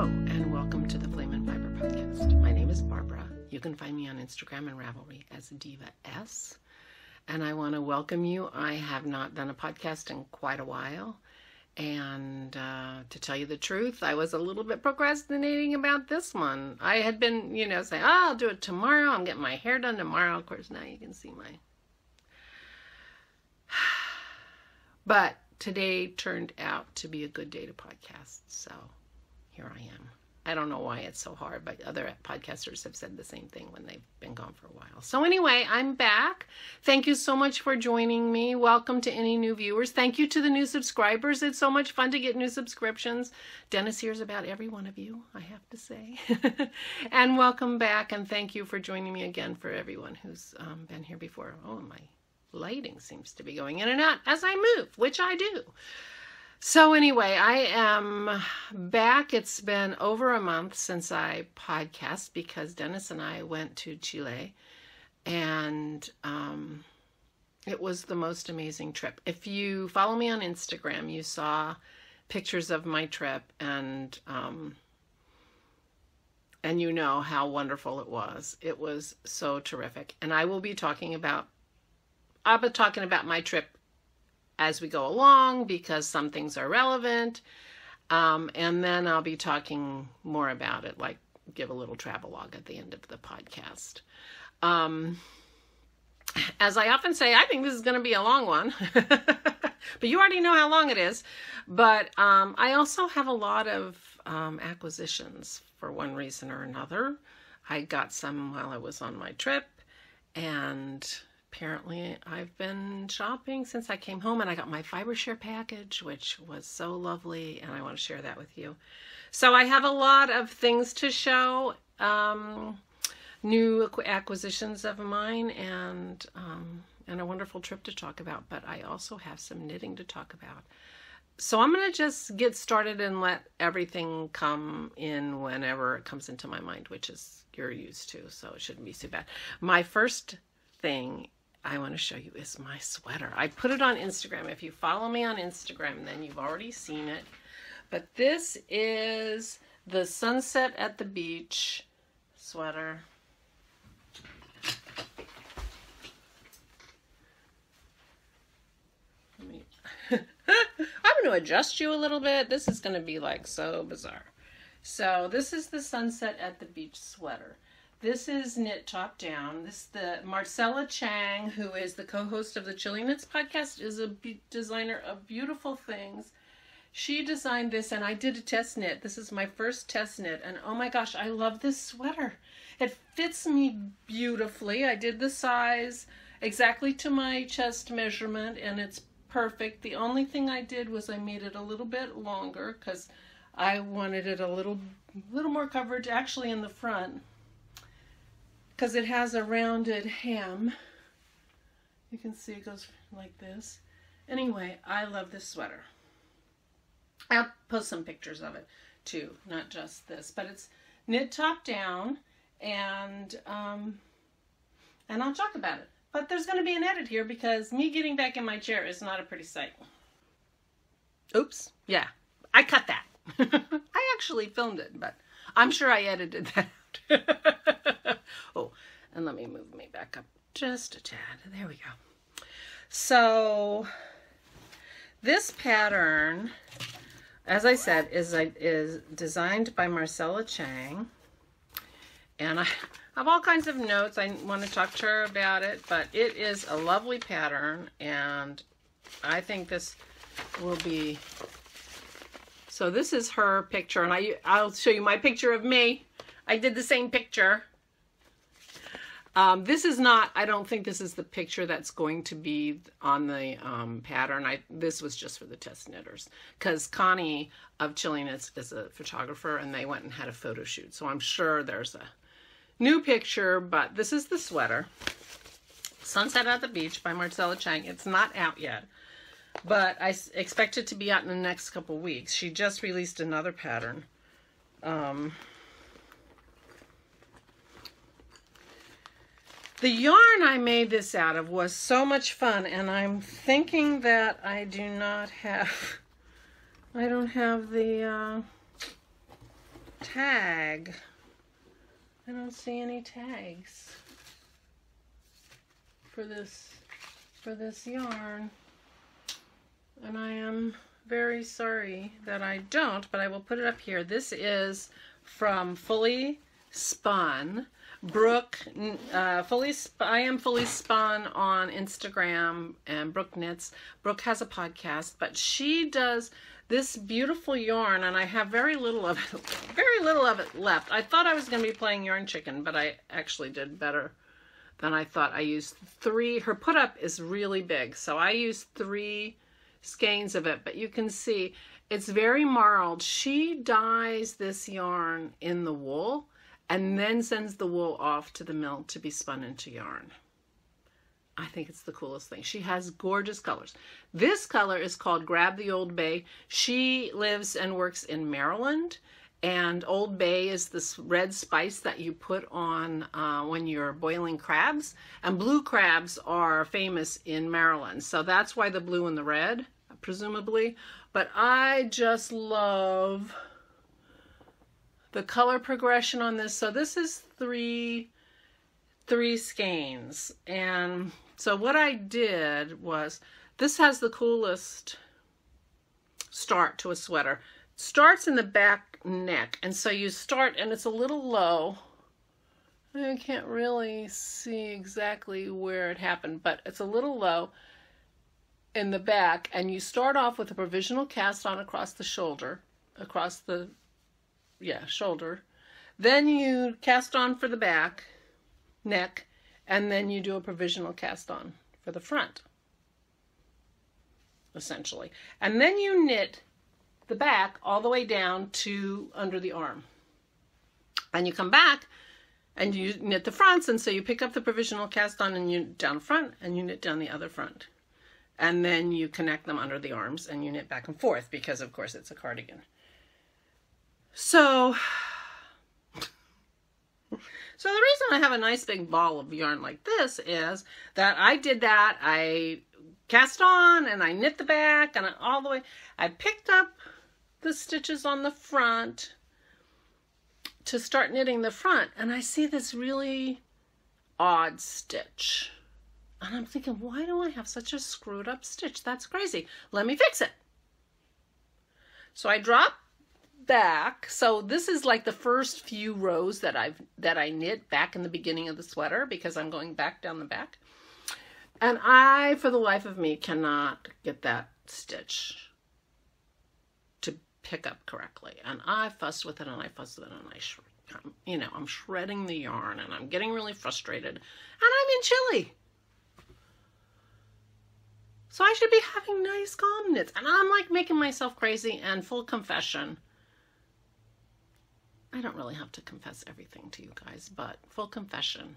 Hello, and welcome to the Flame and Fiber podcast. My name is Barbara. You can find me on Instagram and Ravelry as Diva S. And I want to welcome you. I have not done a podcast in quite a while. And to tell you the truth, I was a little bit procrastinating about this one. I had been, saying, I'll do it tomorrow. I'm getting my hair done tomorrow. Of course, now you can see my... But today turned out to be a good day to podcast. So here I am. I don't know why it's so hard, but other podcasters have said the same thing when they've been gone for a while. So anyway, I'm back. Thank you so much for joining me. Welcome to any new viewers. Thank you to the new subscribers. It's so much fun to get new subscriptions. Dennis hears about every one of you, I have to say. And welcome back, and thank you for joining me again for everyone who's been here before. Oh, my lighting seems to be going in and out as I move, which I do. So anyway, I am back. It's been over a month since I podcast because Dennis and I went to Chile, and it was the most amazing trip. If you follow me on Instagram, you saw pictures of my trip, and you know how wonderful it was. It was so terrific. And I will be talking about my trip as we go along, because some things are relevant. And then I'll be talking more about it, like give a little travelogue at the end of the podcast. As I often say, I think this is going to be a long one, but you already know how long it is. But I also have a lot of acquisitions for one reason or another. I got some while I was on my trip, and apparently I've been shopping since I came home, and I got my fiber share package, which was so lovely, and I want to share that with you. So I have a lot of things to show, new acquisitions of mine, and a wonderful trip to talk about, but I also have some knitting to talk about. So I'm going to just get started and let everything come in whenever it comes into my mind, which is you're used to, so it shouldn't be too bad. My first thing I want to show you is my sweater. I put it on Instagram. If you follow me on Instagram, then you've already seen it. But this is the Sunset at the Beach sweater. I'm going to adjust you a little bit. This is going to be like so bizarre. So this is the Sunset at the Beach sweater. This is knit top down. This is the Marcella Chang, who is the co-host of the Chile Knits podcast, is a designer of beautiful things. She designed this, and I did a test knit. This is my first test knit, and oh my gosh, I love this sweater. It fits me beautifully. I did the size exactly to my chest measurement, and it's perfect. The only thing I did was I made it a little bit longer because I wanted it a little more coverage actually in the front, because it has a rounded hem. You can see it goes like this. Anyway, I love this sweater. I'll post some pictures of it too, not just this, but it's knit top down, and I'll talk about it. But there's going to be an edit here because me getting back in my chair is not a pretty sight. Oops. Yeah, I cut that. I actually filmed it, but I'm sure I edited that out. Oh, and let me move me back up just a tad. There we go. So this pattern, as I said, is designed by Marcella Chang, and I have all kinds of notes. I want to talk to her about it, but it is a lovely pattern, and I think this will be... So this is her picture, and I'll show you my picture of me. I did the same picture. This is not, I don't think this is the picture that's going to be on the pattern. This was just for the test knitters, because Connie of Chile Knits is a photographer, and they went and had a photo shoot. So I'm sure there's a new picture, but this is the sweater. Sunset at the Beach by Marcella Chang. It's not out yet, but I expect it to be out in the next couple weeks. She just released another pattern. The yarn I made this out of was so much fun, and I'm thinking that I don't have the tag. I don't see any tags for this yarn. And I am very sorry that I don't, but I will put it up here. This is from Fully Spun. Brooke, I am Fully Spun on Instagram, and Brooke Knits. Brooke has a podcast, but she does this beautiful yarn, and I have very little of it left. I thought I was going to be playing Yarn Chicken, but I actually did better than I thought. I used 3. Her put up is really big, so I used 3 skeins of it, but you can see it's very marled. She dyes this yarn in the wool and then sends the wool off to the mill to be spun into yarn. I think it's the coolest thing. She has gorgeous colors. This color is called Grab the Old Bay. She lives and works in Maryland, and Old Bay is this red spice that you put on when you're boiling crabs. And blue crabs are famous in Maryland, so that's why the blue and the red, presumably. But I just love the color progression on this. So this is three skeins. And so what I did was, this has the coolest start to a sweater. It starts in the back neck. And so you start, and it's a little low. I can't really see exactly where it happened, but it's a little low in the back. And you start off with a provisional cast on across the shoulder, shoulder. Then you cast on for the back neck, and then you do a provisional cast on for the front, essentially. And then you knit the back all the way down to under the arm. And you come back and you knit the fronts, and so you pick up the provisional cast on and you down front, and you knit down the other front. And then you connect them under the arms and you knit back and forth, because of course it's a cardigan. So the reason I have a nice big ball of yarn like this is that I did that. I cast on and I knit the back and all the way. I picked up the stitches on the front to start knitting the front, and I see this really odd stitch. And I'm thinking, why do I have such a screwed up stitch? That's crazy. Let me fix it. So I drop back. So this is like the first few rows that I knit back in the beginning of the sweater, because I'm going back down the back. And I, for the life of me, cannot get that stitch to pick up correctly. And I fussed with it and I fussed with it and I'm shredding the yarn and I'm getting really frustrated. And I'm in Chile. So I should be having nice calm knits. And I'm like making myself crazy. And full confession, I don't really have to confess everything to you guys, but full confession,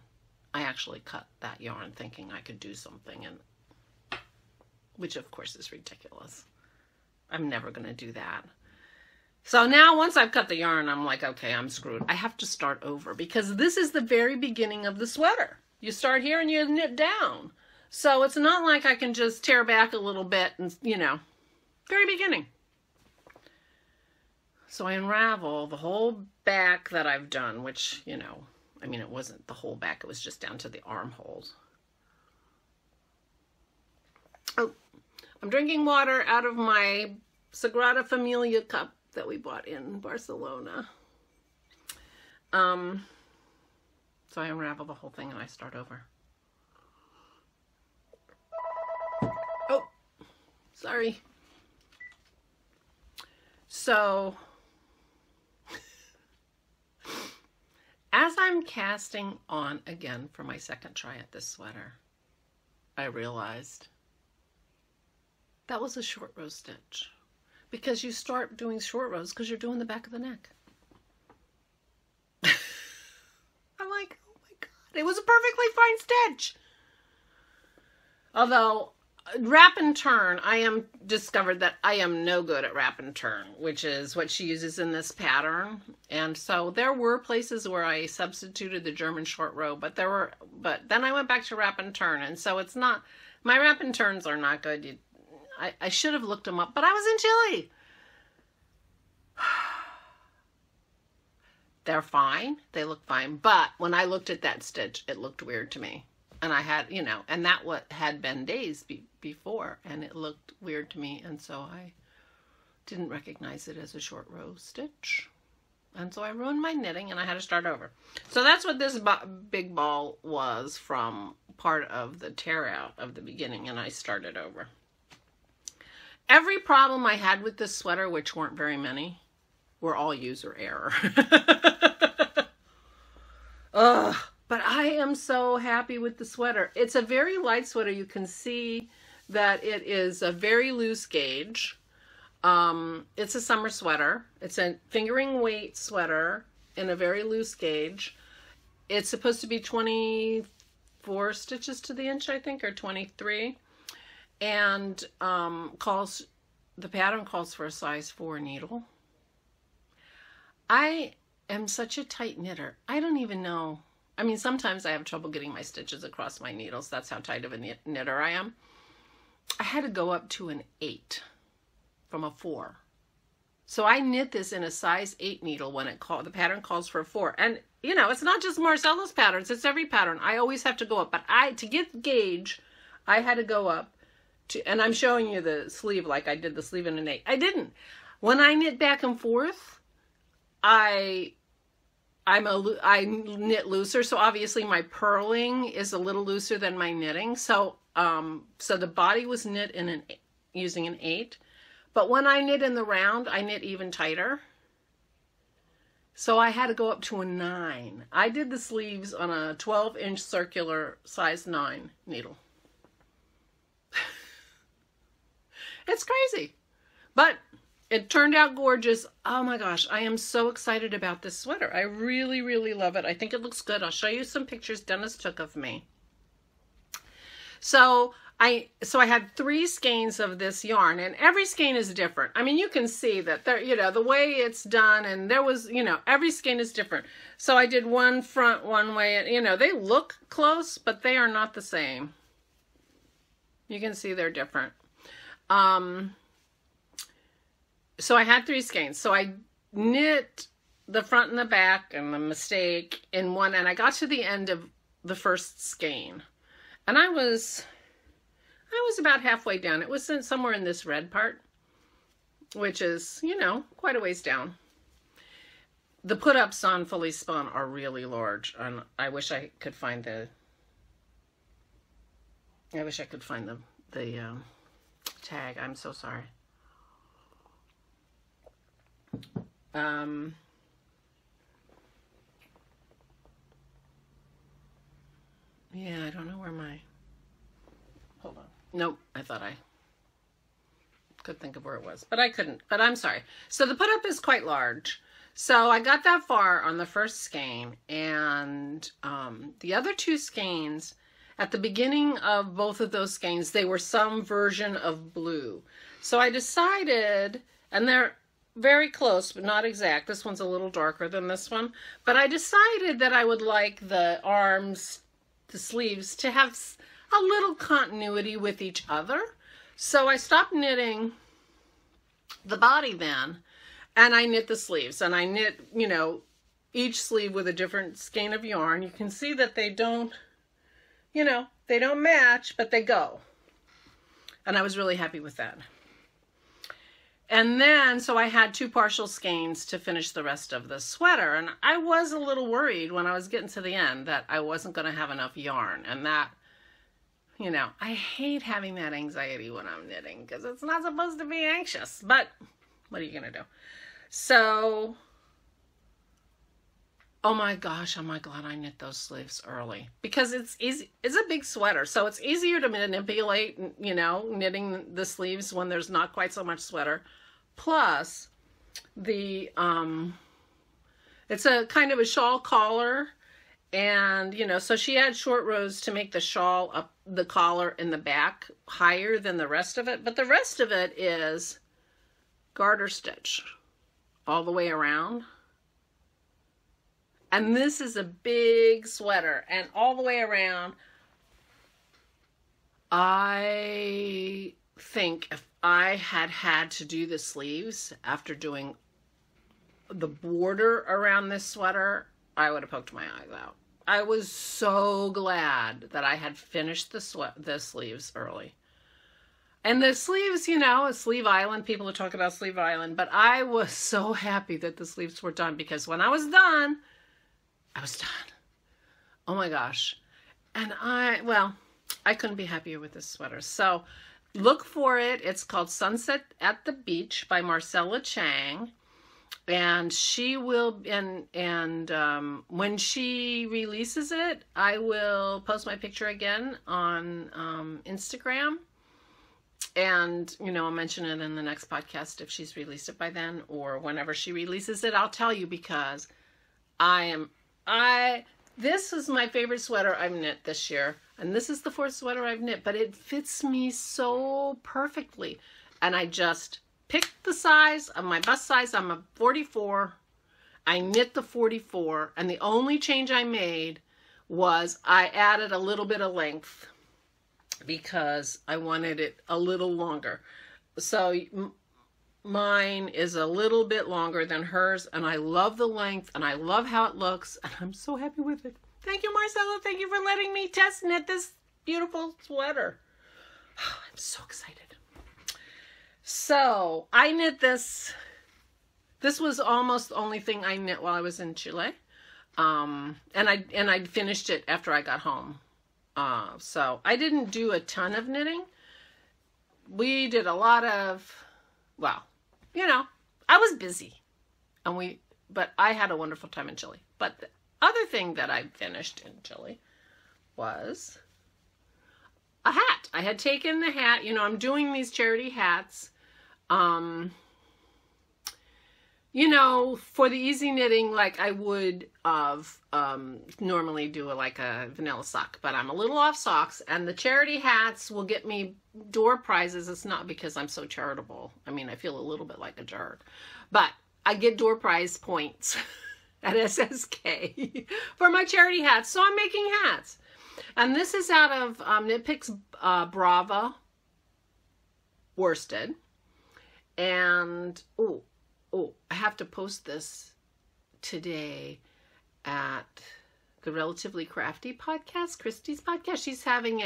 I actually cut that yarn thinking I could do something, and which of course is ridiculous. I'm never going to do that. So now once I've cut the yarn, I'm like, okay, I'm screwed. I have to start over, because this is the very beginning of the sweater. You start here and you knit down. So it's not like I can just tear back a little bit and, very beginning. So I unravel the whole back that I've done, which, it wasn't the whole back. It was just down to the armholes. Oh, I'm drinking water out of my Sagrada Familia cup that we bought in Barcelona. So I unravel the whole thing and I start over. Oh, sorry. So as I'm casting on again for my second try at this sweater, I realized that was a short row stitch, because you start doing short rows because you're doing the back of the neck. I'm like, oh my God, it was a perfectly fine stitch. Although wrap and turn, I am discovered that I am no good at wrap and turn, which is what she uses in this pattern. And so there were places where I substituted the German short row, but then I went back to wrap and turn. And so it's not, my wrap and turns are not good. I should have looked them up, but I was in Chile. they're fine. They look fine. But when I looked at that stitch, it looked weird to me. And I had, you know, and that what had been days before, and it looked weird to me. And so I didn't recognize it as a short row stitch. And so I ruined my knitting and I had to start over. So that's what this big ball was from part of the tear out of the beginning, and I started over. Every problem I had with this sweater, which weren't very many, were all user error. Ugh. But I am so happy with the sweater. It's a very light sweater. You can see that it is a very loose gauge. It's a summer sweater. It's a fingering weight sweater in a very loose gauge. It's supposed to be 24 stitches to the inch, I think, or 23. And the pattern calls for a size 4 needle. I am such a tight knitter. I don't even know. I mean, sometimes I have trouble getting my stitches across my needles. That's how tight of a knitter I am. I had to go up to an 8 from a 4. So I knit this in a size 8 needle when the pattern calls for a 4. And, you know, it's not just Marcella's patterns. It's every pattern. I always have to go up. But to get gauge, I had to go up to, and I'm showing you the sleeve like I did the sleeve in an 8. I didn't. When I knit back and forth, I knit looser, so obviously my purling is a little looser than my knitting. So the body was knit using an 8, but when I knit in the round, I knit even tighter. So I had to go up to a 9. I did the sleeves on a 12-inch circular size 9 needle. It's crazy, but it turned out gorgeous. Oh my gosh, I am so excited about this sweater. I really, really love it. I think it looks good. I'll show you some pictures Dennis took of me. So I had 3 skeins of this yarn, and every skein is different. I mean, you can see that there, you know, the way it's done, and there was, you know, every skein is different. So I did one front one way, and you know, they look close, but they are not the same. You can see they're different. So I had 3 skeins. So I knit the front and the back and the mistake in one, and I got to the end of the first skein. And I was about halfway down. It was somewhere in this red part, which is, you know, quite a ways down. The put-ups on Fully Spun are really large, and I wish I could find the tag. I'm so sorry. Yeah, I don't know where hold on. Nope, I thought I could think of where it was, but I couldn't, but I'm sorry. So the put-up is quite large. So I got that far on the first skein, and the other 2 skeins, at the beginning of both of those skeins, they were some version of blue. So I decided, and they're very close, but not exact. This one's a little darker than this one. But I decided that I would like the arms, the sleeves, to have a little continuity with each other. So I stopped knitting the body then, and I knit the sleeves. And I knit, you know, each sleeve with a different skein of yarn. You can see that they don't, you know, they don't match, but they go. And I was really happy with that. And then, so I had 2 partial skeins to finish the rest of the sweater. And I was a little worried when I was getting to the end that I wasn't going to have enough yarn. And that, you know, I hate having that anxiety when I'm knitting because it's not supposed to be anxious. But what are you going to do? So, oh my gosh, am I glad I knit those sleeves early. Because it's easy. It's a big sweater. So it's easier to manipulate, you know, knitting the sleeves when there's not quite so much sweater. Plus, it's a kind of a shawl collar, and, you know, so she had short rows to make the shawl up, the collar in the back higher than the rest of it, but the rest of it is garter stitch all the way around. And this is a big sweater, and all the way around, I think if I had to do the sleeves after doing the border around this sweater, I would have poked my eyes out. I was so glad that I had finished the sleeves early. And the sleeves, you know, a sleeve island, people talk about sleeve island, but I was so happy that the sleeves were done, because when I was done, I was done. Oh my gosh. And I couldn't be happier with this sweater. So look for it. It's called Sunset at the Beach by Marcella Chang. And she will, when she releases it, I will post my picture again on Instagram. And, you know, I'll mention it in the next podcast if she's released it by then, or whenever she releases it, I'll tell you, because this is my favorite sweater I've knit this year. And this is the fourth sweater I've knit, but it fits me so perfectly. And I just picked the size of my bust size. I'm a 44. I knit the 44. And the only change I made was I added a little bit of length, because I wanted it a little longer. So mine is a little bit longer than hers, and I love the length, and I love how it looks, and I'm so happy with it. Thank you, Marcella. Thank you for letting me test knit this beautiful sweater. I'm so excited. So I knit this. This was almost the only thing I knit while I was in Chile. And I finished it after I got home. So I didn't do a ton of knitting. We did a lot of, well, you know, I was busy, but I had a wonderful time in Chile. But the other thing that I finished in Chile was a hat. I had taken the hat, you know, I'm doing these charity hats, you know, for the easy knitting, like I would normally do like a vanilla sock, but I'm a little off socks, and the charity hats will get me door prizes. It's not because I'm so charitable. I mean, I feel a little bit like a jerk, but I get door prize points at SSK for my charity hats. So I'm making hats. And this is out of Knit Picks Brava worsted. And, oh, I have to post this today at the Relatively Crafty podcast, Christy's podcast. She's having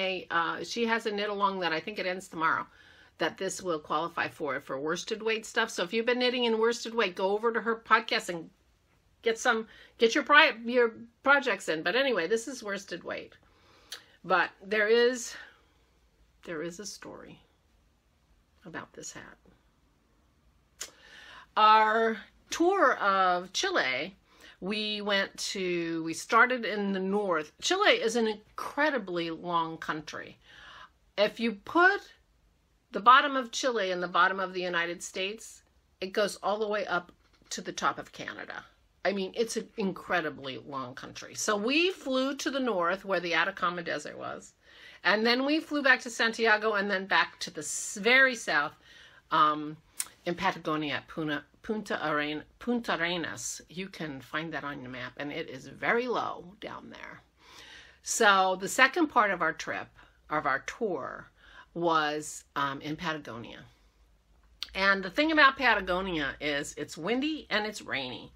she has a knit along that I think it ends tomorrow, that this will qualify for worsted weight stuff. So if you've been knitting in worsted weight, go over to her podcast and get your projects in. But anyway, this is worsted weight. But there is a story about this hat. Our tour of Chile, we started in the north. Chile is an incredibly long country. If you put the bottom of Chile and the bottom of the United States, it goes all the way up to the top of Canada. I mean, it's an incredibly long country. So we flew to the north where the Atacama Desert was. And then we flew back to Santiago, and then back to the very south in Patagonia, Punta Arenas. You can find that on your map, and it is very low down there. So the second part of our trip, of our tour, was in Patagonia. And the thing about Patagonia is it's windy and it's rainy.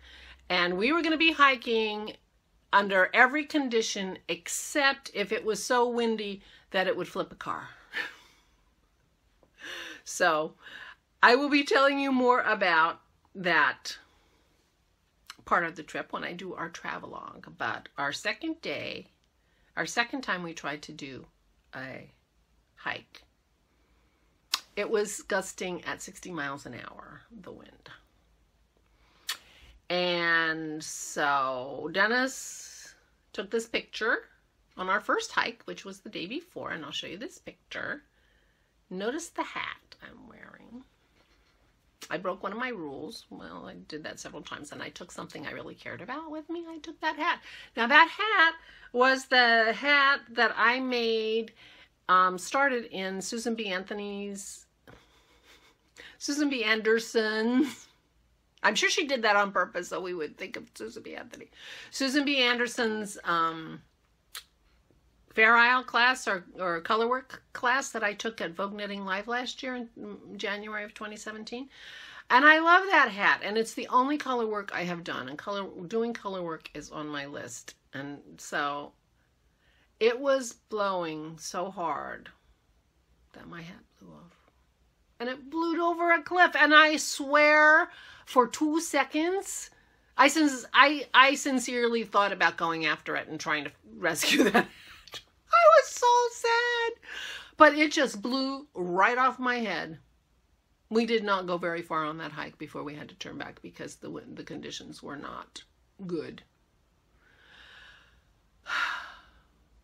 And we were going to be hiking under every condition except if it was so windy that it would flip a car. So I will be telling you more about that part of the trip when I do our travelogue. But our second time we tried to do a hike, it was gusting at 60 miles an hour, the wind. And so Dennis took this picture on our first hike, which was the day before, and I'll show you this picture. Notice the hat I'm wearing. I broke one of my rules. Well, I did that several times, and I took something I really cared about with me. I took that hat. Now, that hat was the hat that I made, started in Susan B. Anderson's. I'm sure she did that on purpose, so we would think of Susan B. Anthony. Susan B. Anderson's Fair Isle class or colorwork class that I took at Vogue Knitting Live last year in January of 2017. And I love that hat, and it's the only color work I have done, and doing color work is on my list. And so it was blowing so hard that my hat blew off. And it blew over a cliff, and I swear for 2 seconds, I sincerely thought about going after it and trying to rescue that hat. I was so sad, but it just blew right off my head. We did not go very far on that hike before we had to turn back because the conditions were not good.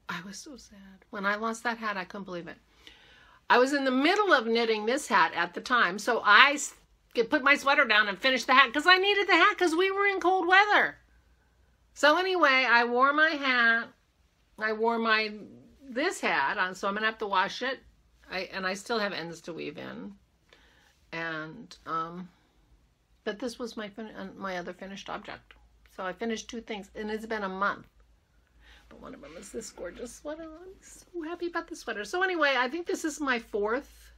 I was so sad. When I lost that hat, I couldn't believe it. I was in the middle of knitting this hat at the time, so I put my sweater down and finished the hat because I needed the hat because we were in cold weather. So anyway, I wore my hat. I wore this hat on, so I'm going to have to wash it. I still have ends to weave in. And, but this was my other finished object. So I finished 2 things, and it's been a month. But one of them is this gorgeous sweater. I'm so happy about the sweater. So anyway, I think this is my fourth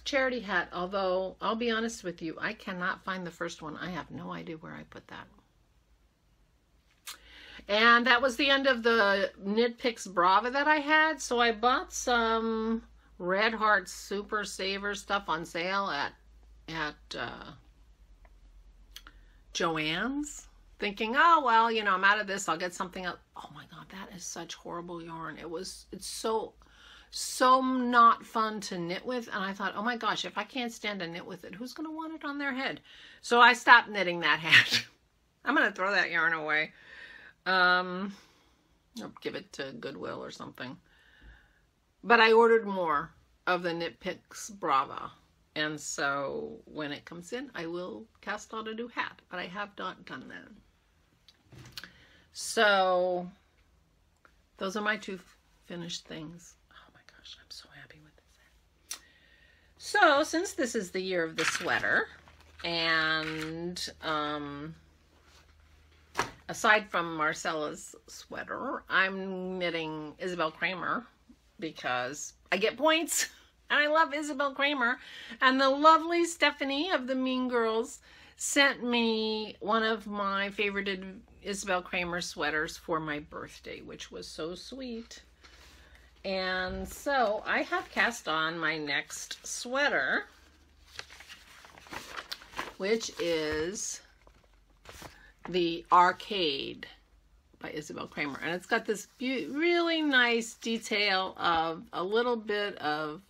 charity hat, although I'll be honest with you, I cannot find the first one. I have no idea where I put that. And that was the end of the Knit Picks Brava that I had. So I bought some Red Heart Super Saver stuff on sale at Joann's, thinking, oh well, you know, I'm out of this, I'll get something else. Oh my god, that is such horrible yarn. It's so not fun to knit with, and I thought, oh my gosh, if I can't stand to knit with it, who's gonna want it on their head? So I stopped knitting that hat. I'm gonna throw that yarn away. Or give it to Goodwill or something. But I ordered more of the Knit Picks Brava. And so when it comes in, I will cast on a new hat. But I have not done that. So those are my 2 finished things. Oh my gosh, I'm so happy with this hat. So since this is the year of the sweater, and aside from Marcella's sweater, I'm knitting Isabel Kramer because I get points and I love Isabel Kramer. And the lovely Stephanie of the Mean Girls sent me one of my favorited Isabel Kramer sweaters for my birthday, which was so sweet. And so I have cast on my next sweater, which is the Arcade by Isabel Kramer. And it's got this really nice detail of a little bit of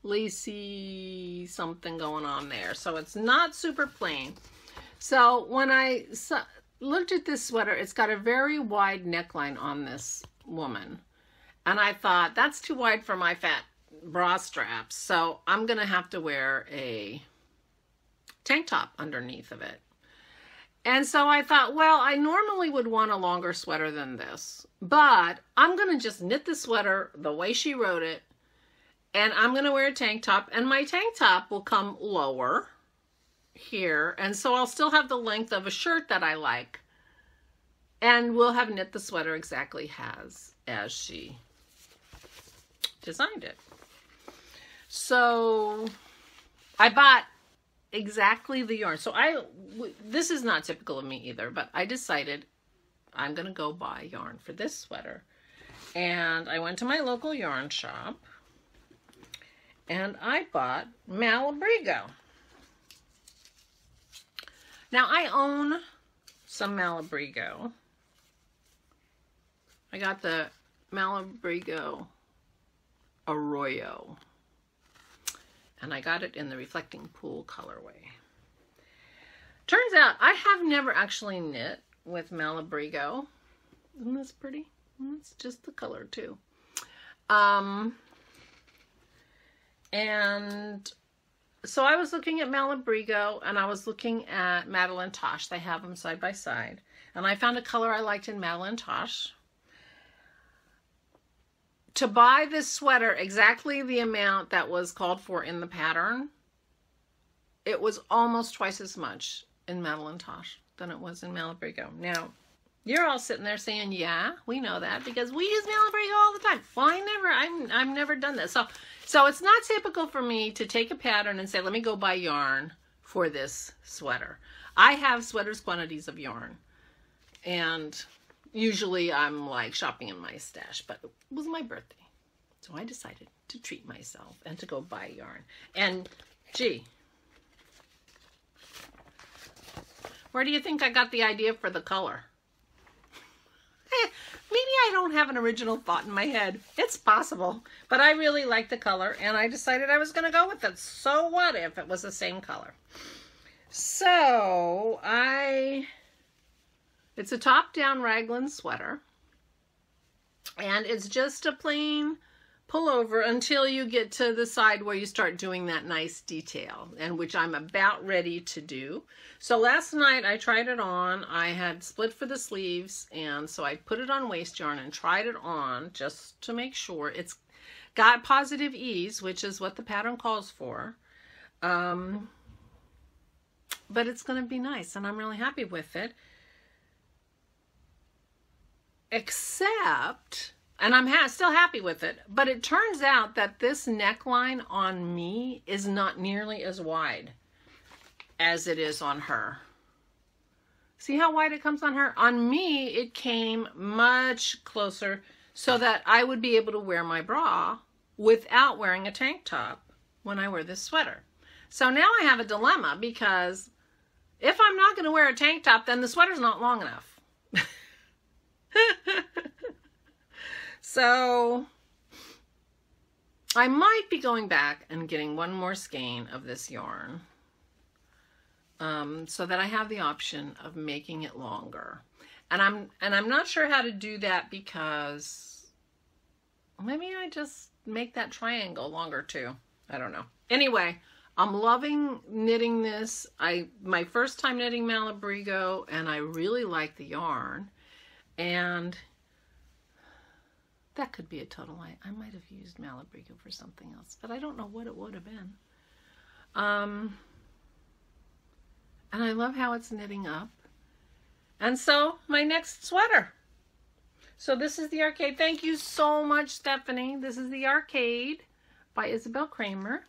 lacy something going on there. So it's not super plain. So when I looked at this sweater, it's got a very wide neckline on this woman. And I thought, that's too wide for my fat bra straps. So I'm going to have to wear a tank top underneath of it. And so I thought, well, I normally would want a longer sweater than this, but I'm going to just knit the sweater the way she wrote it, and I'm going to wear a tank top, and my tank top will come lower here, and so I'll still have the length of a shirt that I like, and we'll have knit the sweater exactly as she designed it. So I bought exactly the yarn. So this is not typical of me either, but I decided I'm going to go buy yarn for this sweater. And I went to my local yarn shop and I bought Malabrigo. Now I own some Malabrigo. I got the Malabrigo Arroyo. And I got it in the Reflecting Pool colorway. Turns out I have never actually knit with Malabrigo. Isn't this pretty? It's just the color too. And so I was looking at Malabrigo and I was looking at Madeline Tosh. They have them side by side. And I found a color I liked in Madeline Tosh. To buy this sweater exactly the amount that was called for in the pattern, it was almost twice as much in Madeline Tosh than it was in Malabrigo. Now, You're all sitting there saying, yeah, we know that because we use Malabrigo all the time. Well, I've never done this. So it's not typical for me to take a pattern and say, let me go buy yarn for this sweater. I have sweaters quantities of yarn, and usually I'm like shopping in my stash, but it was my birthday. So I decided to treat myself and to go buy yarn. And gee, where do you think I got the idea for the color? Maybe I don't have an original thought in my head. It's possible. But I really like the color, and I decided I was going to go with it. So what if it was the same color? So, it's a top-down raglan sweater. And it's just a plain pullover until you get to the side where you start doing that nice detail, and which I'm about ready to do. So last night I tried it on. I had split for the sleeves, and so I put it on waist yarn and tried it on just to make sure it's got positive ease, which is what the pattern calls for. But it's going to be nice, and I'm really happy with it. Except, and I'm still happy with it, but it turns out that this neckline on me is not nearly as wide as it is on her. See how wide it comes on her? On me, it came much closer so that I would be able to wear my bra without wearing a tank top when I wear this sweater. So now I have a dilemma, because if I'm not going to wear a tank top, then the sweater's not long enough. So I might be going back and getting one more skein of this yarn, so that I have the option of making it longer. And I'm not sure how to do that, because maybe I just make that triangle longer too. I don't know. Anyway, I'm loving knitting this. My first time knitting Malabrigo, and I really like the yarn. And that could be a total lie. I might have used Malabrigo for something else, but I don't know what it would have been. And I love how it's knitting up. And so, my next sweater. So this is the Arcade. Thank you so much, Stephanie. This is the Arcade by Isabel Kramer.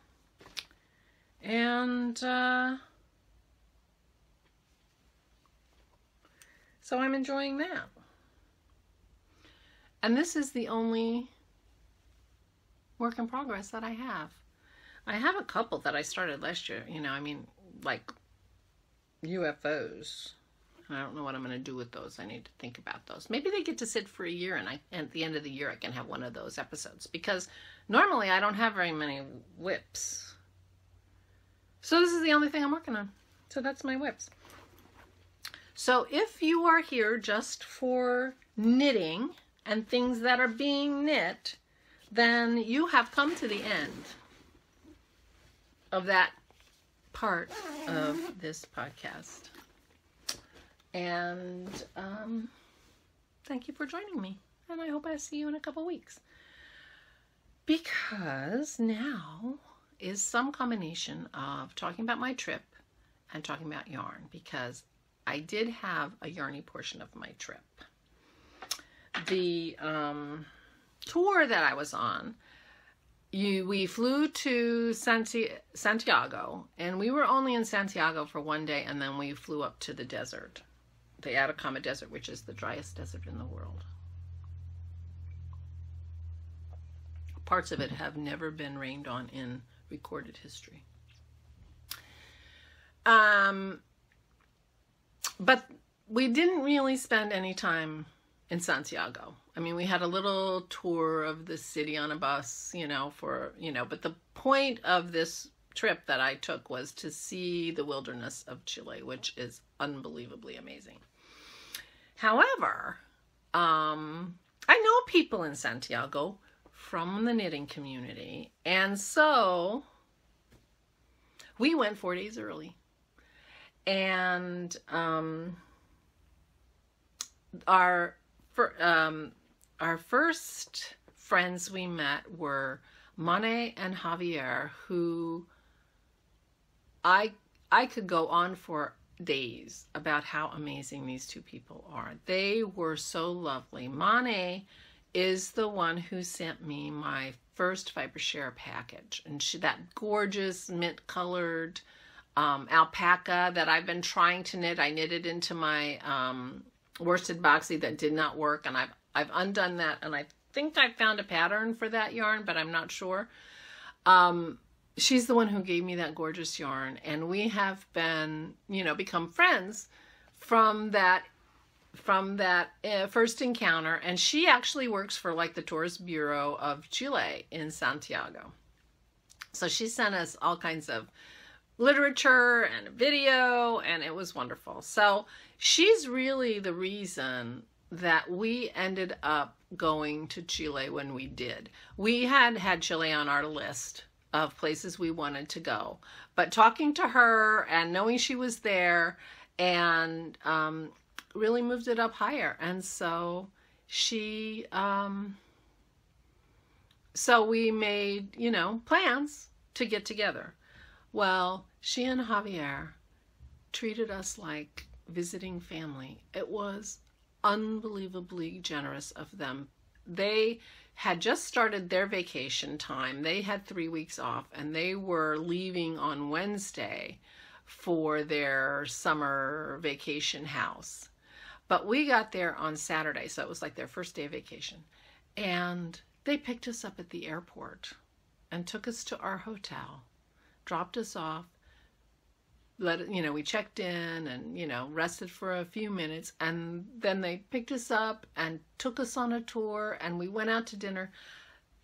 And so I'm enjoying that. And this is the only work in progress that I have. I have a couple that I started last year, like UFOs. I don't know what I'm going to do with those. I need to think about those. Maybe they get to sit for a year, and at the end of the year I can have one of those episodes, because normally I don't have very many whips. So this is the only thing I'm working on. So that's my whips. So if you are here just for knitting and things that are being knit, then you have come to the end of that part of this podcast. And thank you for joining me. And I hope I see you in a couple weeks. Because now is some combination of talking about my trip and talking about yarn. Because I did have a yarny portion of my trip. The tour that I was on, we flew to Santiago, and we were only in Santiago for one day, and then we flew up to the desert, the Atacama Desert, which is the driest desert in the world. Parts of it have never been rained on in recorded history. But we didn't really spend any time in Santiago. I mean, we had a little tour of the city on a bus, but the point of this trip that I took was to see the wilderness of Chile, which is unbelievably amazing. However, I know people in Santiago from the knitting community, and so we went 4 days early. And our first friends we met were Mane and Javier, who I could go on for days about how amazing these two people are. They were so lovely. Mane is the one who sent me my first Fibershare package, and that gorgeous mint colored alpaca that I've been trying to knit. I knitted into my worsted boxy that did not work, and I've undone that, and I think I found a pattern for that yarn, but I'm not sure. She's the one who gave me that gorgeous yarn, and we have been, become friends from that first encounter. And she actually works for like the Tourist Bureau of Chile in Santiago. So she sent us all kinds of literature and a video, and it was wonderful. So she's really the reason that we ended up going to Chile when we did. We had Chile on our list of places we wanted to go, but talking to her and knowing she was there and really moved it up higher. And so so we made, plans to get together. Well, she and Javier treated us like visiting family. It was unbelievably generous of them. They had just started their vacation time. They had 3 weeks off, and they were leaving on Wednesday for their summer vacation house. But we got there on Saturday, so it was like their first day of vacation. And they picked us up at the airport and took us to our hotel, dropped us off, we checked in and, rested for a few minutes, and then they picked us up and took us on a tour, and we went out to dinner.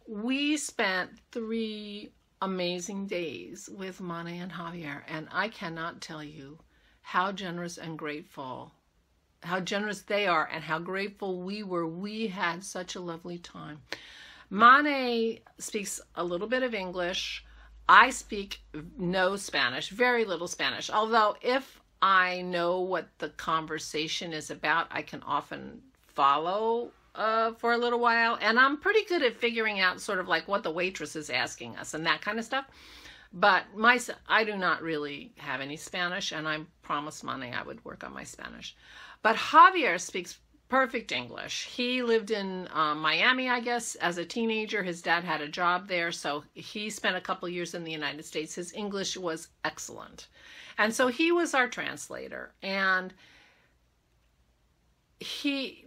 We spent 3 amazing days with Mane and Javier, and I cannot tell you how generous and grateful, how generous they are and how grateful we were. We had such a lovely time. Mane speaks a little bit of English. I speak no Spanish, very little Spanish. Although if I know what the conversation is about, I can often follow for a little while. And I'm pretty good at figuring out sort of like what the waitress is asking us and that kind of stuff. But I do not really have any Spanish, and I promised Mane I would work on my Spanish. But Javier speaks perfect English. He lived in Miami, I guess, as a teenager. His dad had a job there, so he spent a couple years in the United States. His English was excellent. And so he was our translator. And I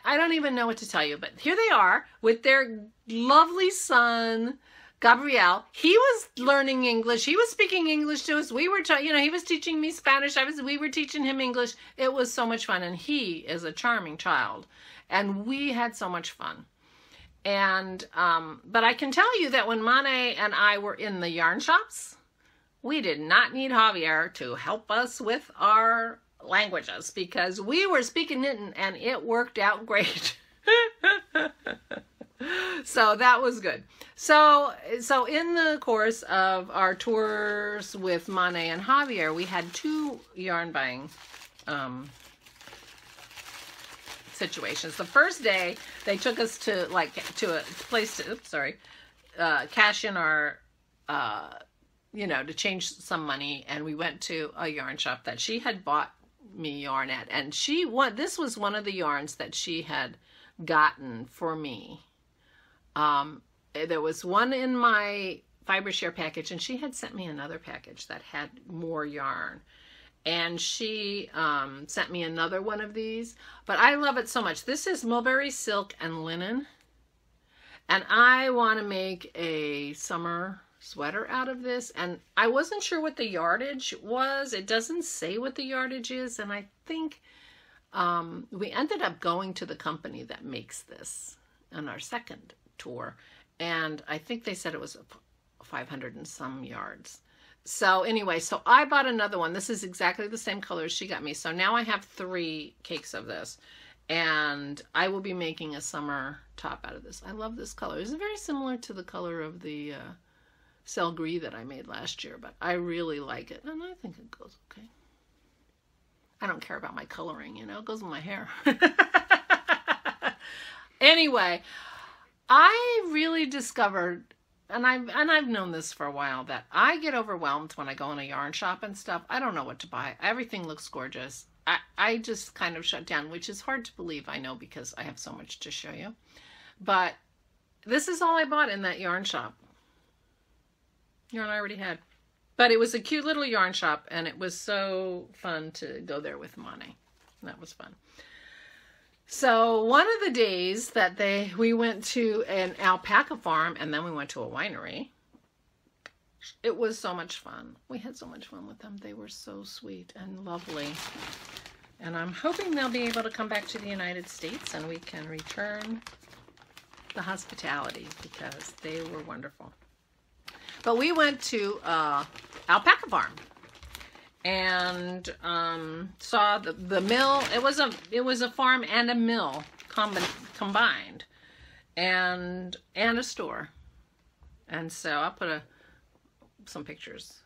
don't even know what to tell you, but here they are with their lovely son, Gabriel. He was learning English. He was speaking English to us. We were, he was teaching me Spanish. We were teaching him English. It was so much fun. And he is a charming child. And we had so much fun. And, but I can tell you that when Mane and I were in the yarn shops, we did not need Javier to help us with our languages because we were speaking knitting and it worked out great. So that was good. So in the course of our tours with Mane and Javier, we had 2 yarn buying situations. The first day, they took us to a place to, cash in our, to change some money, and we went to a yarn shop that she had bought me yarn at, and this was one of the yarns that she had gotten for me. There was one in my Fibershare package, and she had sent me another package that had more yarn. And she sent me another one of these. But I love it so much. This is mulberry silk and linen. And I want to make a summer sweater out of this. And I wasn't sure what the yardage was. It doesn't say what the yardage is. And I think we ended up going to the company that makes this on our second tour, and I think they said it was 500 and some yards. So anyway, so I bought another one. This is exactly the same color as she got me. So now I have 3 cakes of this, and I will be making a summer top out of this. I love this color. It's very similar to the color of the Cell Gris that I made last year, but I really like it, and I think it goes okay. I don't care about my coloring, it goes with my hair. Anyway, I really discovered and I've known this for a while, that I get overwhelmed when I go in a yarn shop and stuff. I don't know what to buy. Everything looks gorgeous. I just kind of shut down, which is hard to believe, I know, because I have so much to show you. But this is all I bought in that yarn shop. Yarn I already had. But it was a cute little yarn shop, and it was so fun to go there with Monty. That was fun. So one of the days that we went to an alpaca farm, and then we went to a winery. It was so much fun. We had so much fun with them. They were so sweet and lovely. And I'm hoping they'll be able to come back to the United States and we can return the hospitality, because they were wonderful. But we went to alpaca farm and saw the mill. It was a farm and a mill combined, and a store. And so I'll put some pictures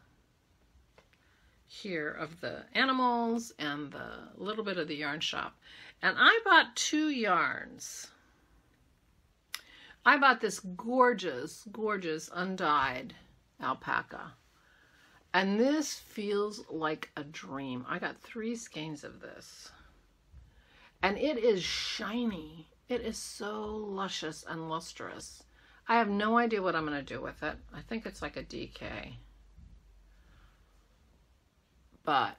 here of the animals and the little bit of the yarn shop. And I bought 2 yarns. I bought this gorgeous, gorgeous undyed alpaca. And this feels like a dream. I got 3 skeins of this. And it is shiny. It is so luscious and lustrous. I have no idea what I'm going to do with it. I think it's like a DK. But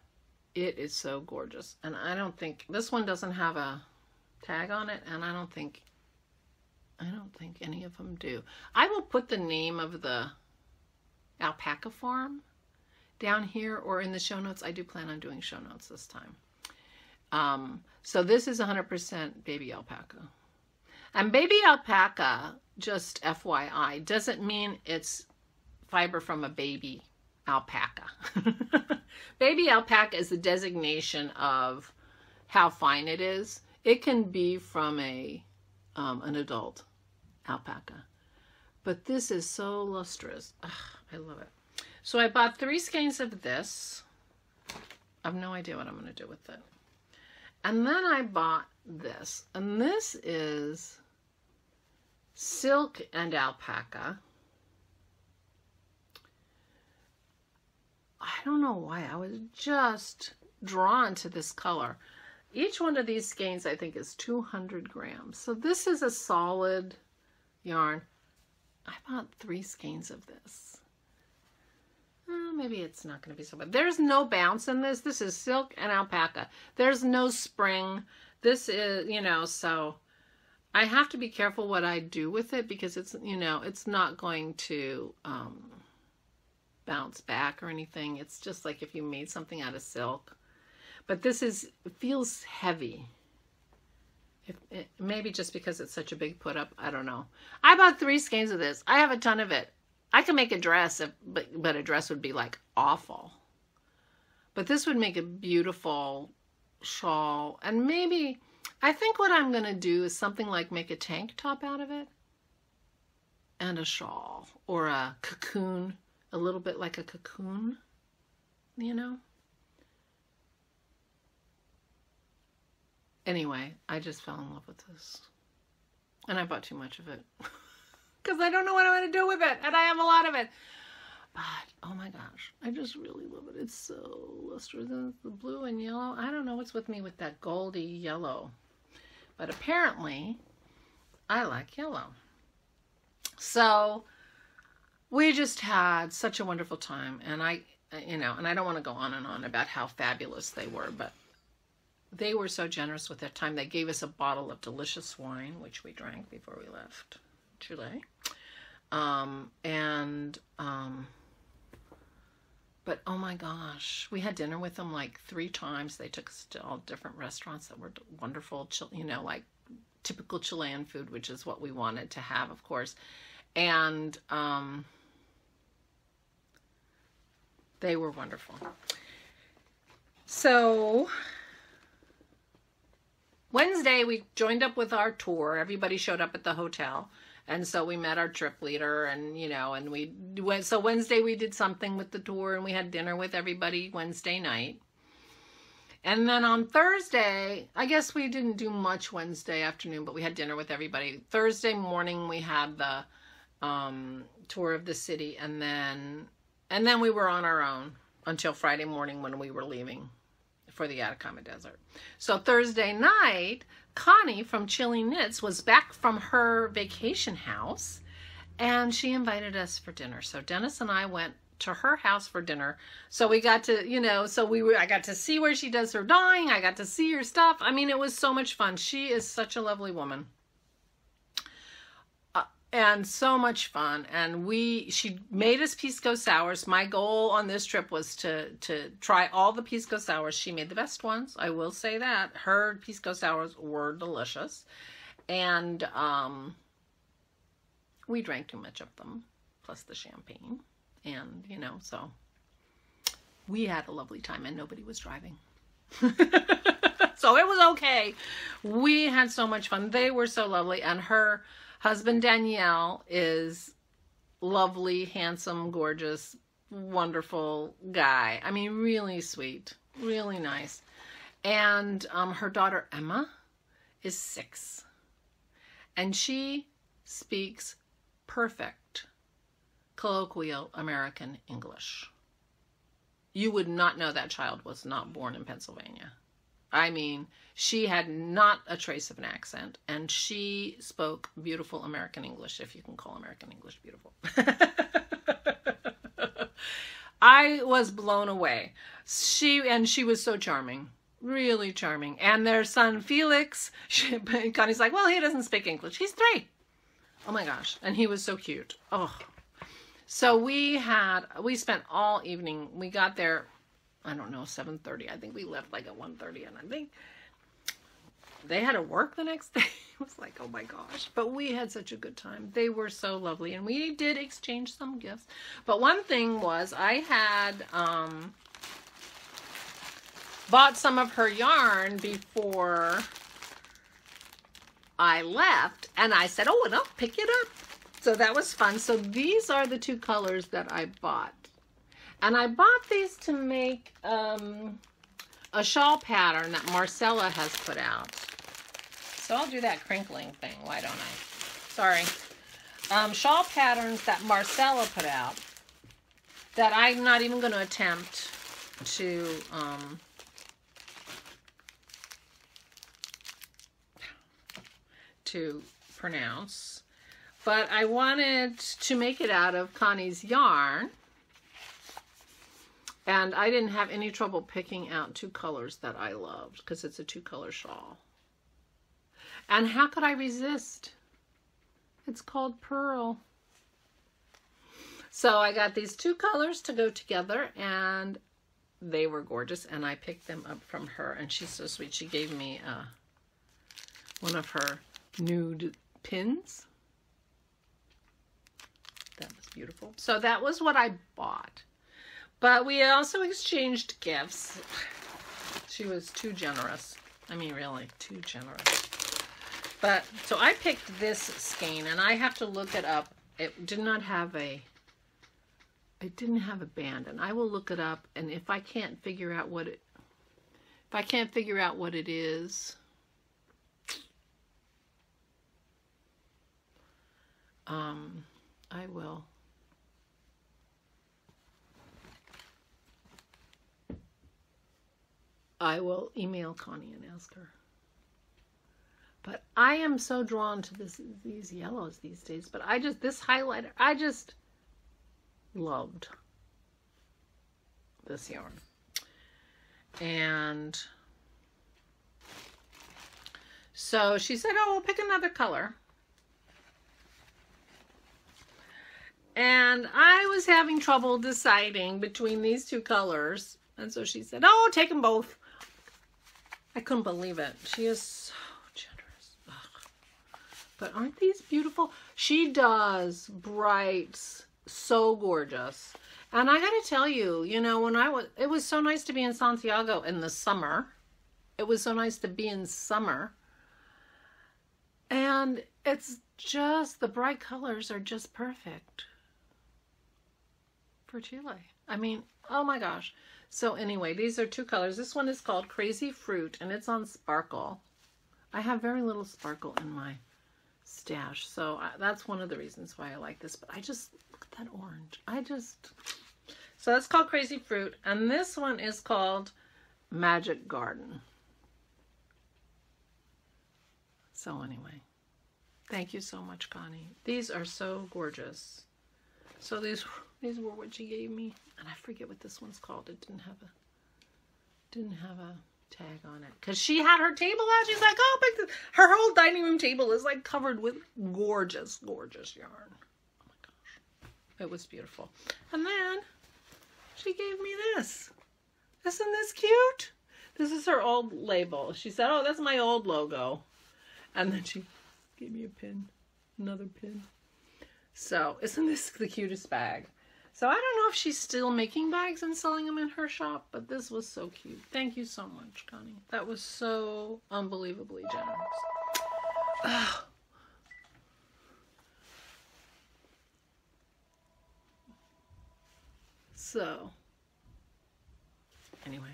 it is so gorgeous. And I don't think, this one doesn't have a tag on it, and I don't think any of them do. I will put the name of the alpaca farm down here or in the show notes. I do plan on doing show notes this time. So this is 100% baby alpaca. And baby alpaca, just FYI, doesn't mean it's fiber from a baby alpaca. Baby alpaca is the designation of how fine it is. It can be from an adult alpaca. But this is so lustrous. Ugh, I love it. So I bought 3 skeins of this. I have no idea what I'm going to do with it. And then I bought this. And this is silk and alpaca. I don't know why. I was just drawn to this color. Each one of these skeins, I think, is 200 grams. So this is a solid yarn. I bought 3 skeins of this. Maybe it's not going to be so bad. There's no bounce in this. This is silk and alpaca. There's no spring. This is, so I have to be careful what I do with it, because it's, it's not going to bounce back or anything. It's just like if you made something out of silk. But this it feels heavy. Maybe just because it's such a big put up. I don't know. I bought 3 skeins of this. I have a ton of it. I can make a dress, but a dress would be like awful. But this would make a beautiful shawl. And maybe, I think what I'm going to do is something like make a tank top out of it. And a shawl. Or a cocoon. A little bit like a cocoon. Anyway, I just fell in love with this. And I bought too much of it. Because I don't know what I'm going to do with it. And I have a lot of it. But, oh my gosh. I just really love it. It's so lustrous. The blue and yellow. I don't know what's with me with that goldy yellow. But apparently, I like yellow. So, we just had such a wonderful time. And I don't want to go on and on about how fabulous they were. But they were so generous with their time. They gave us a bottle of delicious wine, which we drank before we left Chile. But oh my gosh, we had dinner with them like 3 times. They took us to all different restaurants that were wonderful, like typical Chilean food, which is what we wanted to have, of course. And they were wonderful. So Wednesday, we joined up with our tour. Everybody showed up at the hotel. And so we met our trip leader, and, and we went. So Wednesday we did something with the tour, and we had dinner with everybody Wednesday night. And then on Thursday, I guess we didn't do much Wednesday afternoon, but we had dinner with everybody. Thursday morning, we had the tour of the city, and then we were on our own until Friday morning when we were leaving for the Atacama Desert. So Thursday night, Connie from Chile Knits was back from her vacation house, and she invited us for dinner. So Dennis and I went to her house for dinner. So we got to, I got to see where she does her dyeing. I got to see her stuff. I mean, it was so much fun. She is such a lovely woman. And so much fun. And she made us pisco sours. My goal on this trip was to try all the pisco sours. She made the best ones. I will say that. Her pisco sours were delicious. And we drank too much of them, plus the champagne. And, so we had a lovely time, and nobody was driving. So it was okay. We had so much fun. They were so lovely. And her husband, Danielle, is lovely, handsome, gorgeous, wonderful guy. I mean, really sweet, really nice. And her daughter, Emma, is 6. And she speaks perfect colloquial American English. You would not know that child was not born in Pennsylvania. I mean, she had not a trace of an accent, and she spoke beautiful American English, if you can call American English beautiful. I was blown away. She was so charming, really charming. And their son, Felix, Connie's like, well, he doesn't speak English. He's 3. Oh my gosh. And he was so cute. Oh. So we spent all evening. We got there, I don't know, 7:30. I think we left like at 1:30, and I think they had to work the next day. It was like, oh my gosh. But we had such a good time. They were so lovely, and we did exchange some gifts. But one thing was, I had bought some of her yarn before I left, and I said, oh, and I'll pick it up. So that was fun. So these are the 2 colors that I bought. And I bought these to make a shawl pattern that Marcella has put out. So I'll do that crinkling thing. Why don't I? Sorry. Shawl patterns that Marcella put out that I'm not even going to attempt to pronounce. But I wanted to make it out of Connie's yarn. And I didn't have any trouble picking out 2 colors that I loved, because it's a 2-color shawl. And how could I resist? It's called Pearl. So I got these 2 colors to go together, and they were gorgeous. And I picked them up from her, and she's so sweet. She gave me one of her nude pins. That was beautiful. So that was what I bought. But we also exchanged gifts. She was too generous. I mean, really, too generous. But, so I picked this skein, and I have to look it up. It did not have it didn't have a band, and I will look it up, and if I can't figure out what it is, I will email Connie and ask her. But I am so drawn to these yellows these days. But this highlighter, I just loved this yarn. And so she said, oh, we'll pick another color. And I was having trouble deciding between these 2 colors. And so she said, oh, take them both. I couldn't believe it. She is so generous. Ugh. But aren't these beautiful? She does brights so gorgeous. And I got to tell you, it was so nice to be in Santiago in the summer. It was so nice to be in summer. And it's just, the bright colors are just perfect for Chile. I mean, oh my gosh. So anyway, these are 2 colors. This one is called Crazy Fruit, and it's on Sparkle. I have very little sparkle in my stash. So that's one of the reasons why I like this. But I just, look at that orange. So that's called Crazy Fruit. And this one is called Magic Garden. So anyway, thank you so much, Connie. These are so gorgeous. So these were what she gave me. And I forget what this one's called. It didn't have a tag on it, because she had her table out. She's like, oh, but her whole dining room table is like covered with gorgeous yarn. Oh my gosh, it was beautiful. And then she gave me this. Isn't this cute? This is her old label. She said, oh, that's my old logo. And then she gave me a pin, another pin. So isn't this the cutest bag? So I don't know if she's still making bags and selling them in her shop, but this was so cute. Thank you so much, Connie. That was so unbelievably generous. Oh. So, anyway.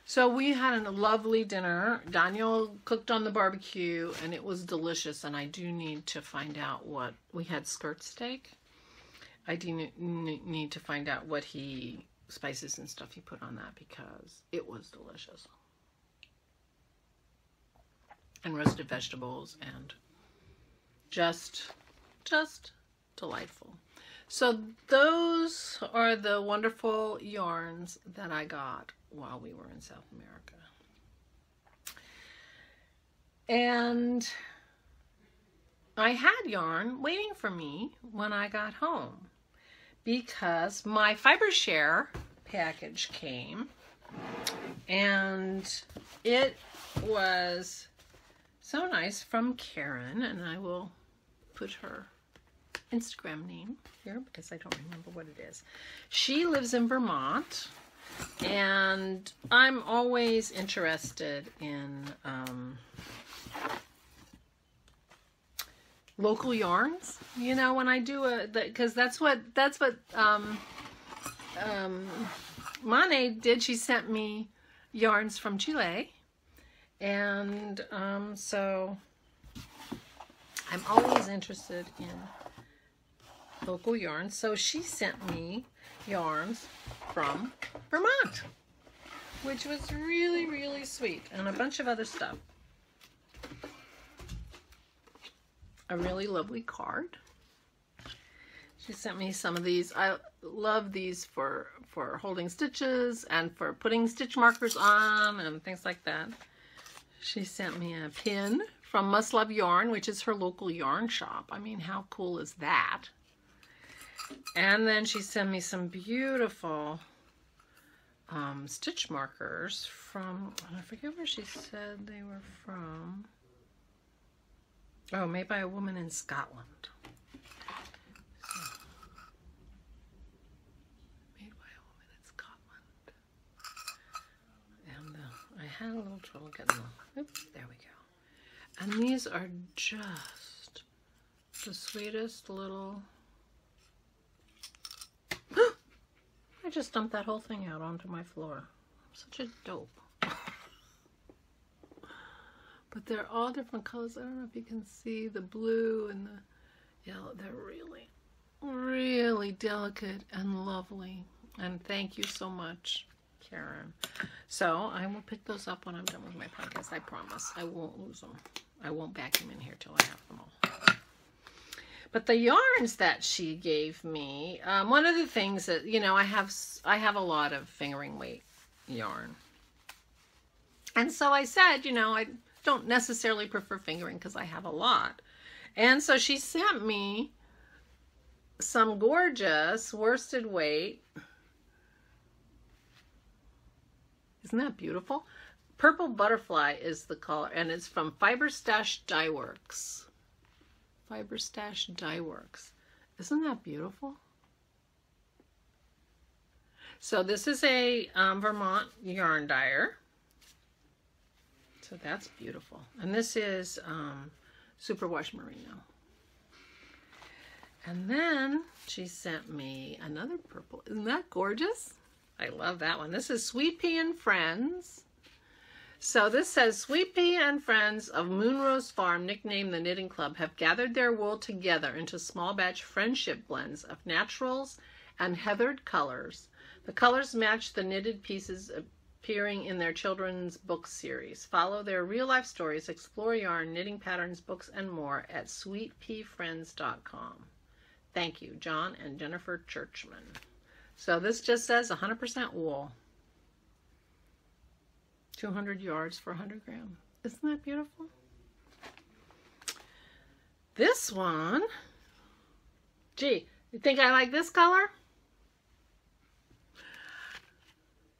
So we had a lovely dinner. Daniel cooked on the barbecue, and it was delicious, and I do need to find out what... We had skirt steak. I do need to find out what spices and stuff he put on that, because it was delicious. And roasted vegetables, and just delightful. So those are the wonderful yarns that I got while we were in South America. And I had yarn waiting for me when I got home, because my FiberShare package came, and it was so nice from Karen, and I will put her Instagram name here because I don't remember what it is. She lives in Vermont, and I'm always interested in local yarns, you know, when I do because that's what Mane did. She sent me yarns from Chile, and so I'm always interested in local yarns. So she sent me yarns from Vermont, which was really, really sweet, and a bunch of other stuff. A really lovely card. She sent me some of these. I love these for holding stitches and for putting stitch markers on and things like that. She sent me a pin from Must Love Yarn, which is her local yarn shop. I mean, how cool is that? And then she sent me some beautiful stitch markers from, I forget where she said they were from. Oh, made by a woman in Scotland. So, made by a woman in Scotland. And I had a little trouble getting them. Oops, there we go. And these are just the sweetest little... I just dumped that whole thing out onto my floor. I'm such a dope. But they're all different colors. I don't know if you can see the blue and the yellow. They're really, really delicate and lovely. And thank you so much, Karen. So I will pick those up when I'm done with my podcast. I promise. I won't lose them. I won't vacuum in here till I have them all. But the yarns that she gave me, one of the things that, you know, I have a lot of fingering weight yarn. And so I said, you know, I don't necessarily prefer fingering because I have a lot. And so she sent me some gorgeous worsted weight. Isn't that beautiful? Purple Butterfly is the color, and it's from Fiber Stash Dye Works. Fiber Stash Dye Works. Isn't that beautiful? So this is a Vermont yarn dyer. So that's beautiful. And this is Superwash Merino. And then she sent me another purple. Isn't that gorgeous? I love that one. This is Sweet Pea and Friends. So this says, Sweet Pea and friends of Moonrose Farm, nicknamed the Knitting Club, have gathered their wool together into small batch friendship blends of naturals and heathered colors. The colors match the knitted pieces appearing in their children's book series. Follow their real-life stories, explore yarn, knitting patterns, books, and more at sweetpeafriends.com. Thank you, John and Jennifer Churchman. So this just says 100% wool. 200 yards for 100 grams. Isn't that beautiful? This one, gee, you think I like this color?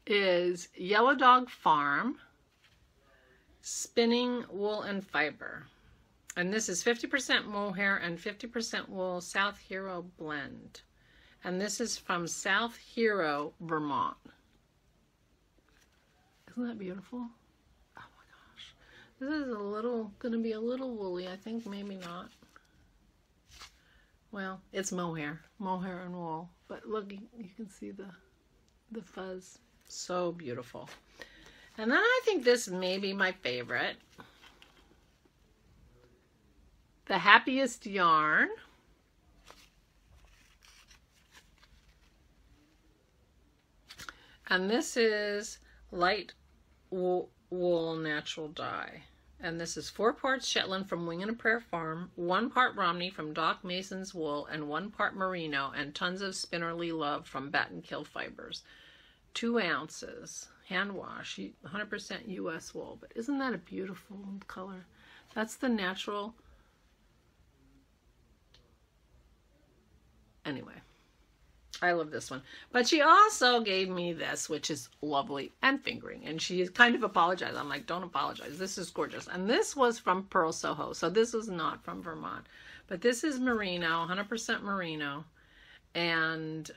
Is Yellow Dog Farm Spinning Wool and Fiber. And this is 50% mohair and 50% wool South Hero blend. And this is from South Hero, Vermont. Isn't that beautiful? Oh my gosh. This is going to be a little woolly. I think maybe not. Well, it's mohair and wool. But look, you can see the fuzz. So beautiful. And then I think this may be my favorite. The Happiest Yarn. And this is light wool natural dye. And this is 4 parts Shetland from Wing and a Prayer Farm, 1 part Romney from Doc Mason's wool, and 1 part merino, and tons of spinnerly love from Batten Kill fibers. 2 ounces, hand wash, 100% US wool. But isn't that a beautiful color? That's the natural. Anyway, I love this one. But she also gave me this, which is lovely and fingering. And she kind of apologized. I'm like, don't apologize. This is gorgeous. And this was from Pearl Soho. So this is not from Vermont. But this is merino, 100% merino. And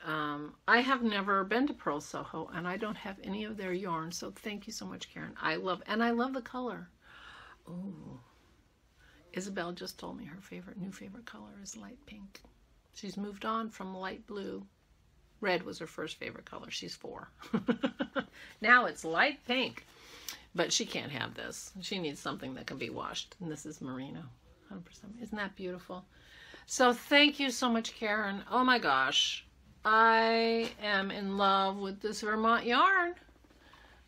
I have never been to Pearl Soho, and I don't have any of their yarn. So thank you so much, Karen. I love the color. Ooh. Isabel just told me her new favorite color is light pink. She's moved on from light blue. Red was her first favorite color. She's 4. Now it's light pink. But she can't have this. She needs something that can be washed. And this is merino. 100%. Isn't that beautiful? So thank you so much, Karen. Oh my gosh. I am in love with this Vermont yarn.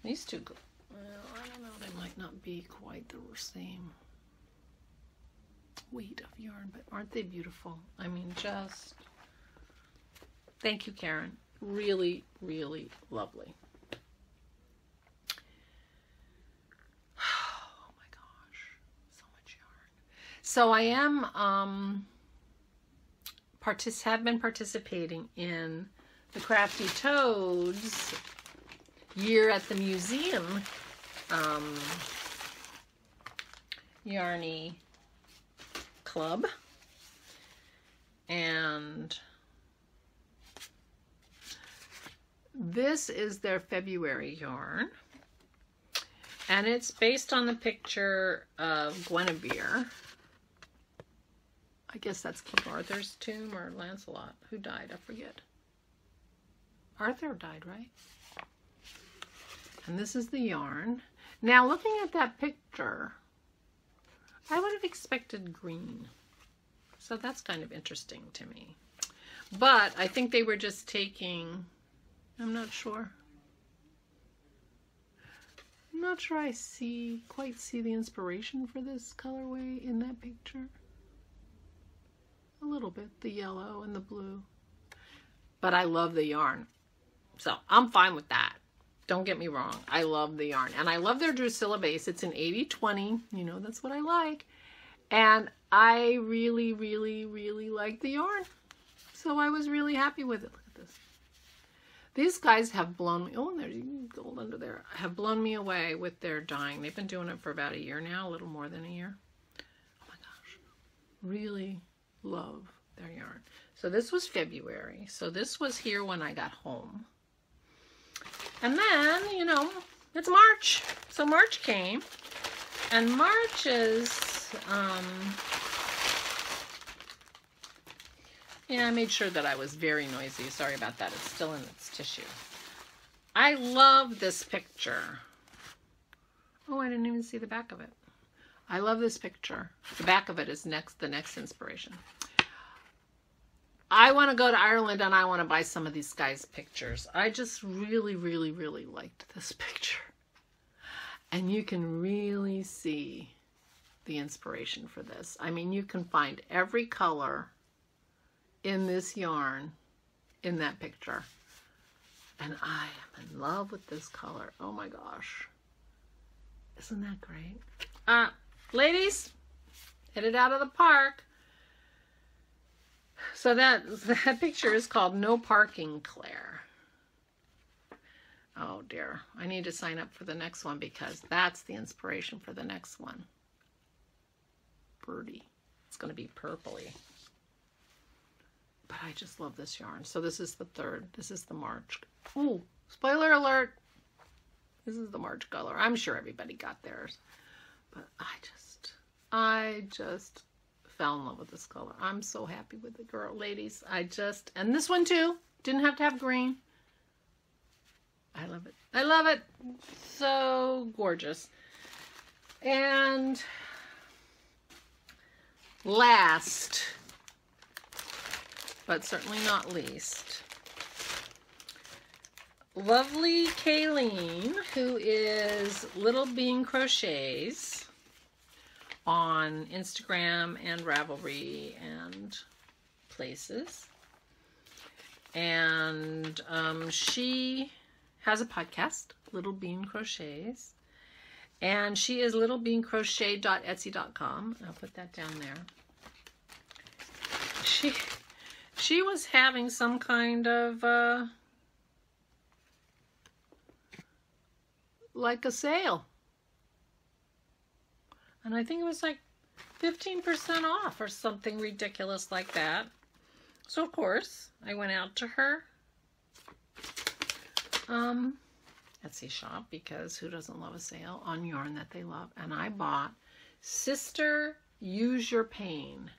These two, well, I don't know. They might not be quite the same weight of yarn, but aren't they beautiful? I mean, just thank you, Karen. Really, really lovely. Oh my gosh. So much yarn. So I am have been participating in the Crafty Toads Year at the Museum Yarny Club, and this is their February yarn, and it's based on the picture of Guinevere. I guess that's King Arthur's tomb, or Lancelot. Who died? I forget. Arthur died, right? And this is the yarn. Now, looking at that picture, I would have expected green. So that's kind of interesting to me. But I think they were just taking, I'm not sure. I'm not sure I quite see the inspiration for this colorway in that picture. A little bit, the yellow and the blue. But I love the yarn. So I'm fine with that. Don't get me wrong. I love the yarn. And I love their Drusilla base. It's an 80-20. You know, that's what I like. And I really, really, really like the yarn. So I was really happy with it. Look at this. These guys have blown me. Oh, there's gold under there. Have blown me away with their dyeing. They've been doing it for about a year now. A little more than a year. Oh my gosh. Really love their yarn. So this was February. So this was here when I got home. And then, you know, it's March. So March came. And March is, yeah, I made sure that I was very noisy. Sorry about that. It's still in its tissue. I love this picture Oh, I didn't even see the back of it. I love this picture. The back of it is the next inspiration. I want to go to Ireland and I want to buy some of these guys' pictures. I just really, really, really liked this picture. And you can really see the inspiration for this. I mean, you can find every color in this yarn in that picture. And I am in love with this color. Oh my gosh. Isn't that great? Ladies, hit it out of the park. So that picture is called No Parking, Claire. Oh dear. I need to sign up for the next one because that's the inspiration for the next one. Birdie. It's going to be purpley. But I just love this yarn. So this is the third. This is the March. Ooh, spoiler alert. This is the March color. I'm sure everybody got theirs. But I just fell in love with this color. I'm so happy with it, girl, ladies. And this one too. Didn't have to have green. I love it. I love it. So gorgeous. And last, but certainly not least, lovely Kayleen, who is Little Bean Crochets on Instagram and Ravelry and places. And she has a podcast, Little Bean Crochets. And she is littlebeancrochet.etsy.com. I'll put that down there. She was having some kind of like a sale. And I think it was like 15% off or something ridiculous like that. So of course, I went out to her Etsy shop, because who doesn't love a sale on yarn that they love? And I bought Sister Use Your Pain.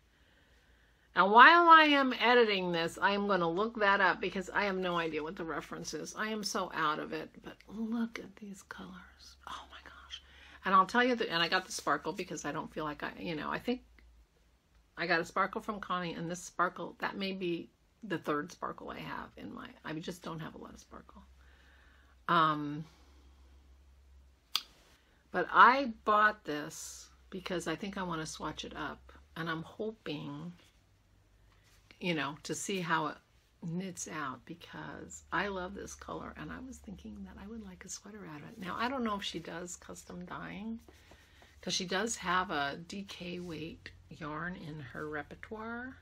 And while I am editing this, I am going to look that up because I have no idea what the reference is. I am so out of it. But look at these colors. Oh my gosh. And I'll tell you that, and I got the sparkle because I don't feel like I think I got a sparkle from Connie, and this sparkle, that may be the third sparkle I have in my, I just don't have a lot of sparkle. But I bought this because I think I want to swatch it up, and I'm hoping, to see how it knits out, because I love this color, and I was thinking that I would like a sweater out of it. Now, I don't know if she does custom dyeing, because she does have a DK weight yarn in her repertoire.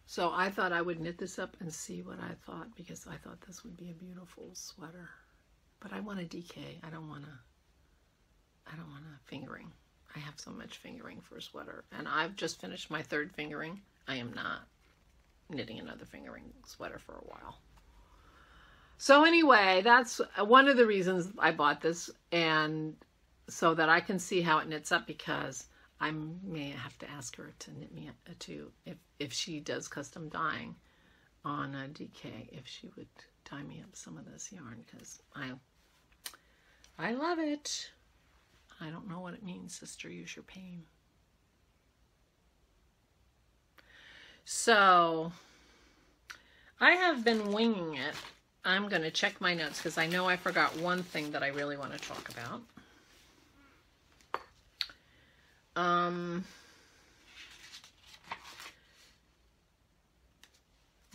So I thought I would knit this up and see what I thought, because I thought this would be a beautiful sweater. But I want a DK. I don't want a fingering. I have so much fingering for a sweater. And I've just finished my third fingering. I am not knitting another fingering sweater for a while. So anyway, that's one of the reasons I bought this, and so that I can see how it knits up, because I may have to ask her to knit me up too, if she does custom dyeing on a DK, if she would dye me up some of this yarn, because I love it. I don't know what it means, Sister Use Your Pain. So I have been winging it. I'm going to check my notes because I know I forgot one thing that I really want to talk about.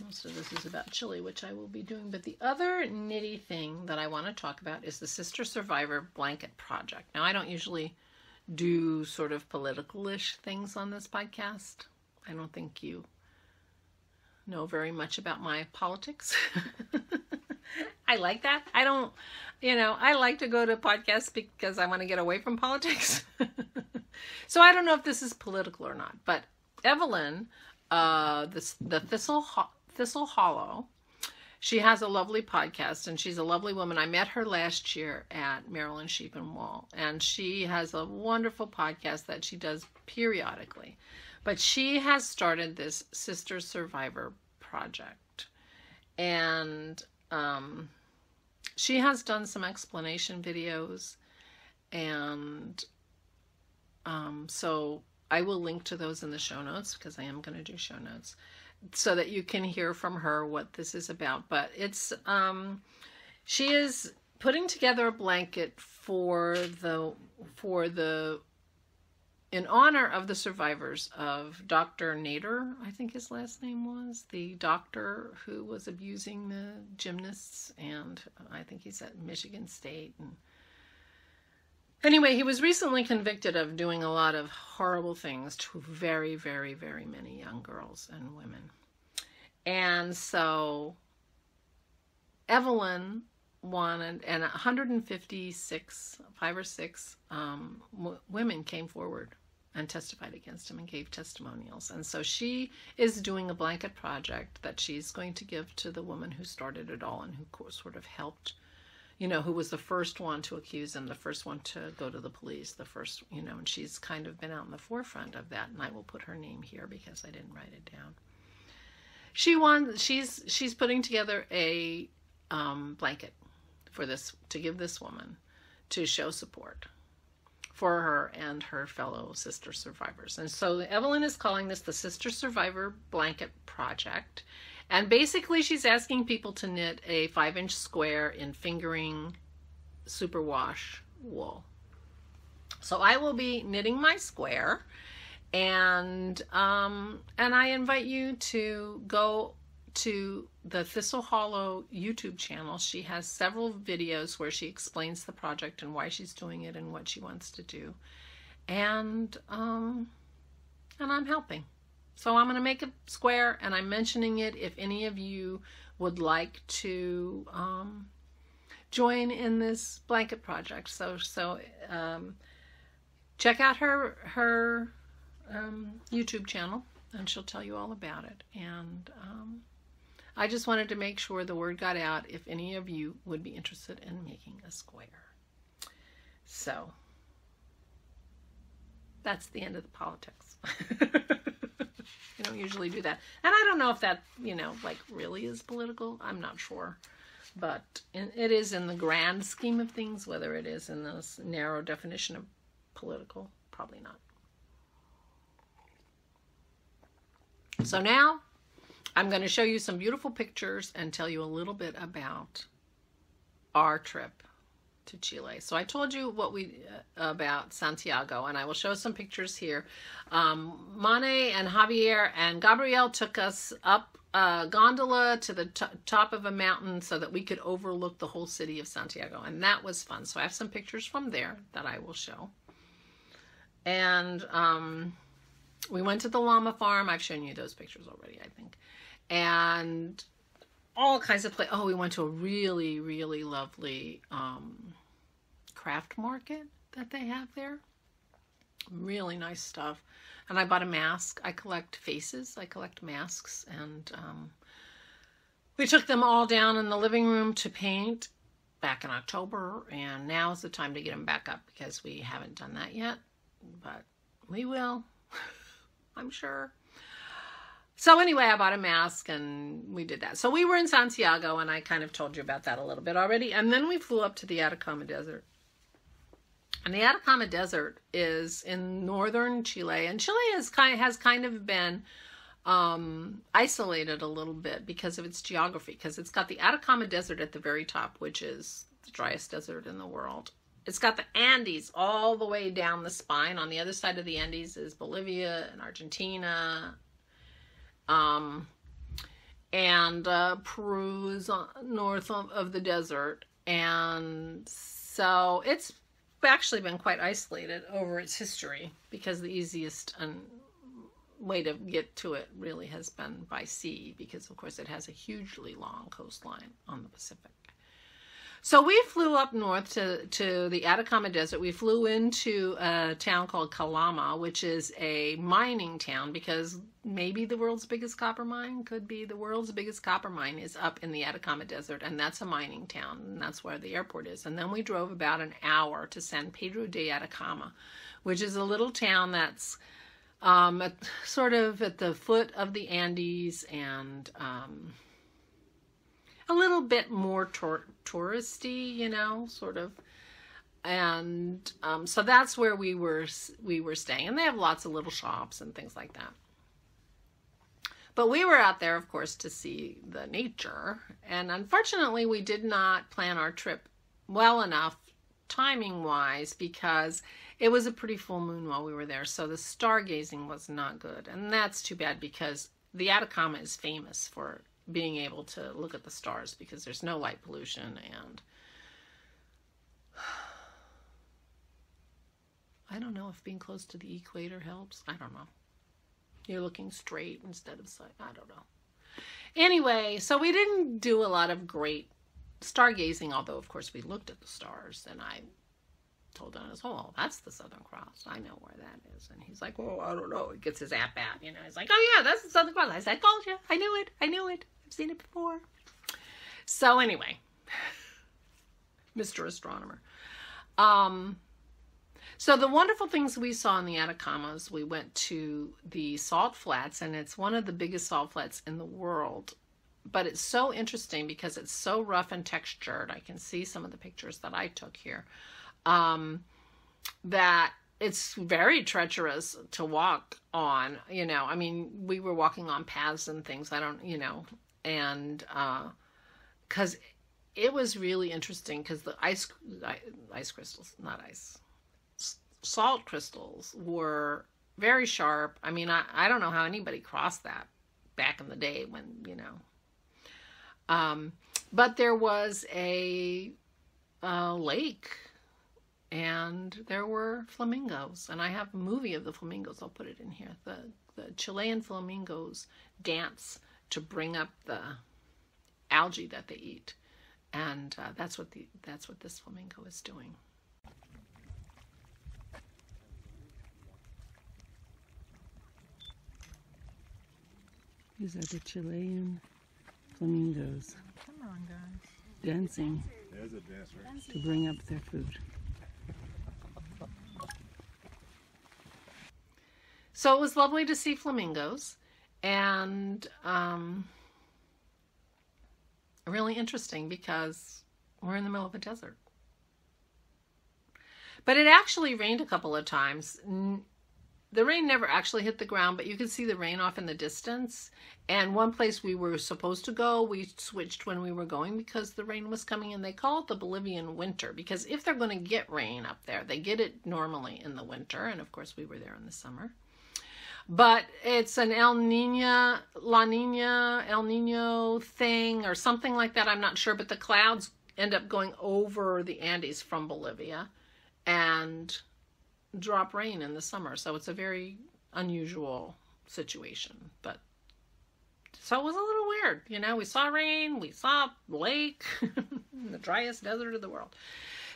Most of this is about Chile, which I will be doing. But the other nitty thing that I want to talk about is the Sister Survivor Blanket Project. Now, I don't usually do sort of political-ish things on this podcast. I don't think you know very much about my politics. I like that. I don't, I like to go to podcasts because I want to get away from politics. So I don't know if this is political or not, but Evelyn, the Thistle Hollow, she has a lovely podcast, and she's a lovely woman. I met her last year at Maryland Sheep and Wool, and she has a wonderful podcast that she does periodically. But she has started this Sister Survivor project, and she has done some explanation videos, and so I will link to those in the show notes, because I am going to do show notes, so that you can hear from her what this is about. But it's she is putting together a blanket for the in honor of the survivors of Dr. Nader, I think his last name was, the doctor who was abusing the gymnasts, and I think he's at Michigan State. And anyway, he was recently convicted of doing a lot of horrible things to very, very, very many young girls and women. And so Evelyn wanted, and 156, 5 or 6 women came forward and testified against him and gave testimonials. And so she is doing a blanket project that she's going to give to the woman who started it all and who sort of helped, you know, who was the first one to accuse him, the first one to go to the police, the first, you know, and she's kind of been out in the forefront of that. And I will put her name here because I didn't write it down. She's putting together a blanket for this, to give this woman, to show support for her and her fellow sister survivors. And so Evelyn is calling this the Sister Survivor Blanket Project. And basically she's asking people to knit a 5-inch square in fingering superwash wool. So I will be knitting my square, and I invite you to go to the Thistle Hollow YouTube channel. She has several videos where she explains the project and why she's doing it and what she wants to do. And I'm helping. So I'm going to make a square, and I'm mentioning it if any of you would like to join in this blanket project. So check out her YouTube channel, and she'll tell you all about it. And I just wanted to make sure the word got out if any of you would be interested in making a square. So that's the end of the politics. I don't usually do that. And I don't know if that, you know, like really is political. I'm not sure. But it is in the grand scheme of things. Whether it is in this narrow definition of political, probably not. So now I'm going to show you some beautiful pictures and tell you a little bit about our trip to Chile. So I told you what about Santiago, and I will show some pictures here. Mane and Javier and Gabrielle took us up a gondola to the top of a mountain so that we could overlook the whole city of Santiago, and that was fun. So I have some pictures from there that I will show. And we went to the llama farm. I've shown you those pictures already, I think. And all kinds of places. Oh, we went to a really, really lovely craft market that they have there. Really nice stuff. And I bought a mask. I collect faces. I collect masks. And we took them all down in the living room to paint back in October. And now is the time to get them back up because we haven't done that yet. But we will. I'm sure. So anyway, I bought a mask and we did that. So we were in Santiago, and I kind of told you about that a little bit already. And then we flew up to the Atacama Desert. And the Atacama Desert is in northern Chile. And Chile has kind of been isolated a little bit because of its geography. Because it's got the Atacama Desert at the very top, which is the driest desert in the world. It's got the Andes all the way down the spine. On the other side of the Andes is Bolivia and Argentina. And Peru is north of the desert. And so it's actually been quite isolated over its history because the easiest way to get to it really has been by sea because, of course, it has a hugely long coastline on the Pacific. So we flew up north to the Atacama Desert. We flew into a town called Calama, which is a mining town because maybe the world's biggest copper mine, could be the world's biggest copper mine, is up in the Atacama Desert, and that's a mining town, and that's where the airport is. And then we drove about an hour to San Pedro de Atacama, which is a little town that's sort of at the foot of the Andes, and a little bit more touristy, you know, sort of. And so that's where we were staying. And they have lots of little shops and things like that. But we were out there, of course, to see the nature. And unfortunately, we did not plan our trip well enough timing-wise because it was a pretty full moon while we were there. So the stargazing was not good. And that's too bad because the Atacama is famous for being able to look at the stars because there's no light pollution. And I don't know if being close to the equator helps. I don't know. You're looking straight instead of side. I don't know. Anyway, so we didn't do a lot of great stargazing, although, of course, we looked at the stars. And I told Dennis, oh, that's the Southern Cross. I know where that is. And he's like, well, I don't know. He gets his app out. You know, he's like, oh, yeah, that's the Southern Cross. I said, I told you. I knew it. I knew it. I've seen it before. So anyway, Mr. Astronomer. So the wonderful things we saw in the Atacamas, we went to the salt flats, and it's one of the biggest salt flats in the world. But it's so interesting because it's so rough and textured. I can see some of the pictures that I took here. That it's very treacherous to walk on, you know. I mean, we were walking on paths and things. I don't, you know, and because it was really interesting because the ice crystals, not ice, salt crystals were very sharp. I mean, I don't know how anybody crossed that back in the day when, you know. But there was a lake, and there were flamingos, and I have a movie of the flamingos. I'll put it in here. The Chilean flamingos dance to bring up the algae that they eat, and that's what this flamingo is doing. These are the Chilean flamingos. Come on, guys. Dancing. There's a dancer. To bring up their food. So it was lovely to see flamingos, and really interesting because we're in the middle of a desert. But it actually rained a couple of times. The rain never actually hit the ground, but you could see the rain off in the distance. And one place we were supposed to go, we switched when we were going because the rain was coming in. They call it the Bolivian winter because if they're going to get rain up there, they get it normally in the winter. And of course, we were there in the summer. But it's an El Nino thing or something like that. I'm not sure. But the clouds end up going over the Andes from Bolivia and drop rain in the summer. So it's a very unusual situation. But so it was a little weird. You know, we saw rain, we saw lake, the driest desert of the world.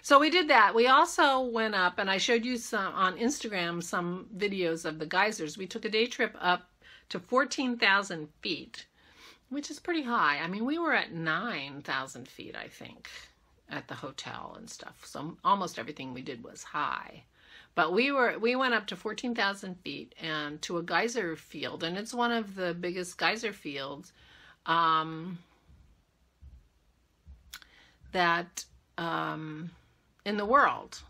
So we did that. We also went up, and I showed you some on Instagram, some videos of the geysers. We took a day trip up to 14,000 feet, which is pretty high. I mean, we were at 9,000 feet, I think, at the hotel and stuff. So almost everything we did was high. But we went up to 14,000 feet and to a geyser field, and it's one of the biggest geyser fields that in the world,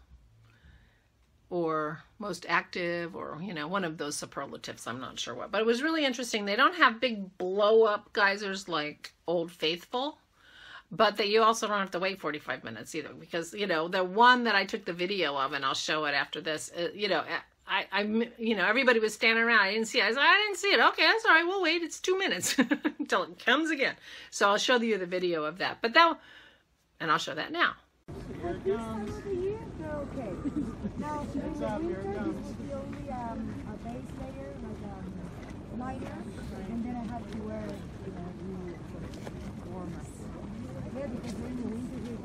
or most active, or, you know, one of those superlatives, I'm not sure what. But it was really interesting. They don't have big blow-up geysers like Old Faithful, but you also don't have to wait 45 minutes either, because, you know, the one that I took the video of, and I'll show it after this, you know, you know, everybody was standing around. I didn't see it. I said, I didn't see it. Okay, that's all right. We'll wait. It's 2 minutes until it comes again. So I'll show you the video of that. But and I'll show that now. Here it comes. Okay. Now, in the winter, this is the only a base layer, like lighter, and then I have to wear, you know, warmer. Yeah, because we're in the winter here,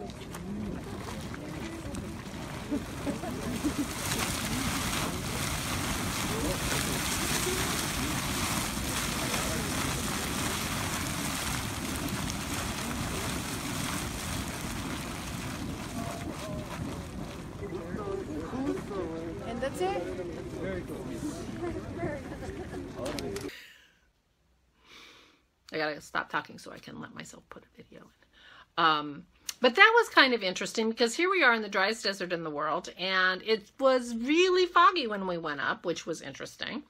and that's it. Very cool. I gotta stop talking so I can let myself put a video in. But that was kind of interesting because here we are in the driest desert in the world, and it was really foggy when we went up, which was interesting.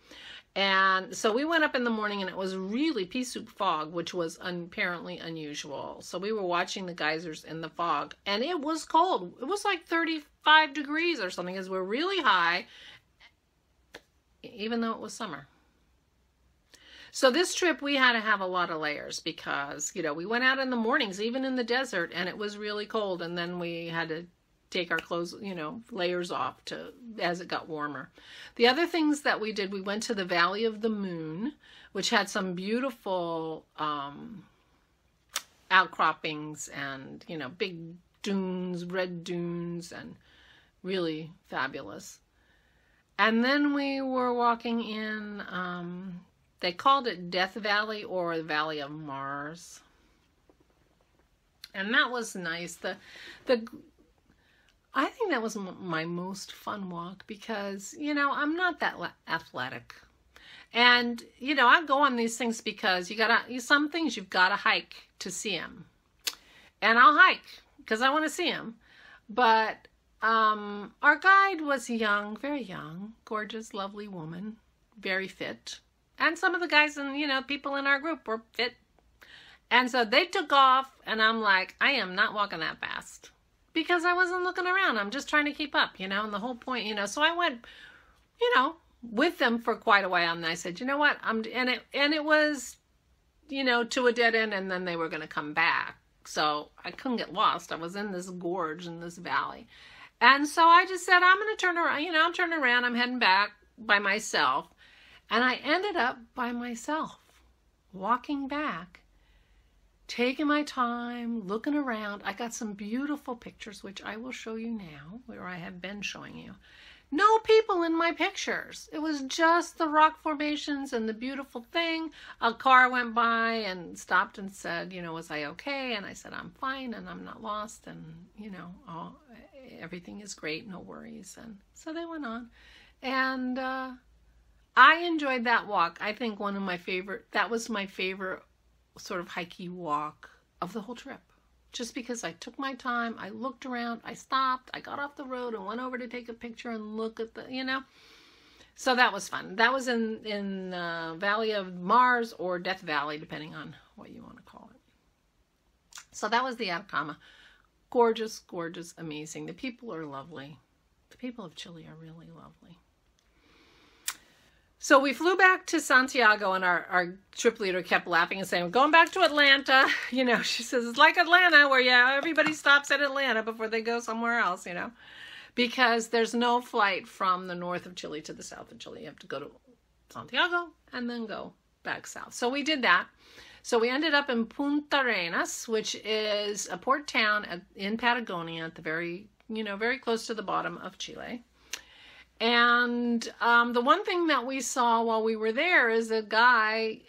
And so we went up in the morning and it was really pea soup fog, which was apparently unusual. So we were watching the geysers in the fog, and it was cold. It was like 35 degrees or something, because we're really high, even though it was summer. So this trip, we had to have a lot of layers because, you know, we went out in the mornings, even in the desert, and it was really cold. And then we had to take our clothes, you know, layers off as it got warmer. The other things that we did, we went to the Valley of the Moon, which had some beautiful outcroppings and, you know, big dunes, red dunes, and really fabulous. And then we were walking in, they called it Death Valley or the Valley of Mars. And that was nice. I think that was my most fun walk because, you know, I'm not that athletic. And, you know, I go on these things because some things you've got to hike to see them. And I'll hike because I want to see them. But our guide was young, very young, gorgeous, lovely woman, very fit. And some of the guys and, you know, people in our group were fit. And so they took off, and I'm like, I am not walking that fast. Because I wasn't looking around. I'm just trying to keep up, you know, and the whole point, you know. So I went, you know, with them for quite a while, and I said, you know what, and it was, you know, to a dead end, and then they were going to come back. So I couldn't get lost. I was in this gorge in this valley. And so I just said, I'm going to turn around, you know, I'm turning around, I'm heading back by myself. And I ended up by myself, walking back, taking my time, looking around. I got some beautiful pictures, which I will show you now, where I have been showing you. No people in my pictures. It was just the rock formations and the beautiful thing. A car went by and stopped and said, you know, was I okay? And I said, I'm fine and I'm not lost. And, you know, everything is great, no worries. And so they went on. And I enjoyed that walk. I think that was my favorite sort of hikey walk of the whole trip. Just because I took my time, I looked around, I stopped, I got off the road and went over to take a picture and look at the, you know. So that was fun. That was in Valley of Mars or Death Valley, depending on what you want to call it. So that was the Atacama. Gorgeous, gorgeous, amazing. The people are lovely. The people of Chile are really lovely. So we flew back to Santiago, and our trip leader kept laughing and saying, we're going back to Atlanta. You know, she says, it's like Atlanta where, yeah, everybody stops at Atlanta before they go somewhere else, you know, because there's no flight from the north of Chile to the south of Chile. You have to go to Santiago and then go back south. So we did that. So we ended up in Punta Arenas, which is a port town in Patagonia at the very close to the bottom of Chile. And the one thing that we saw while we were there is a guy,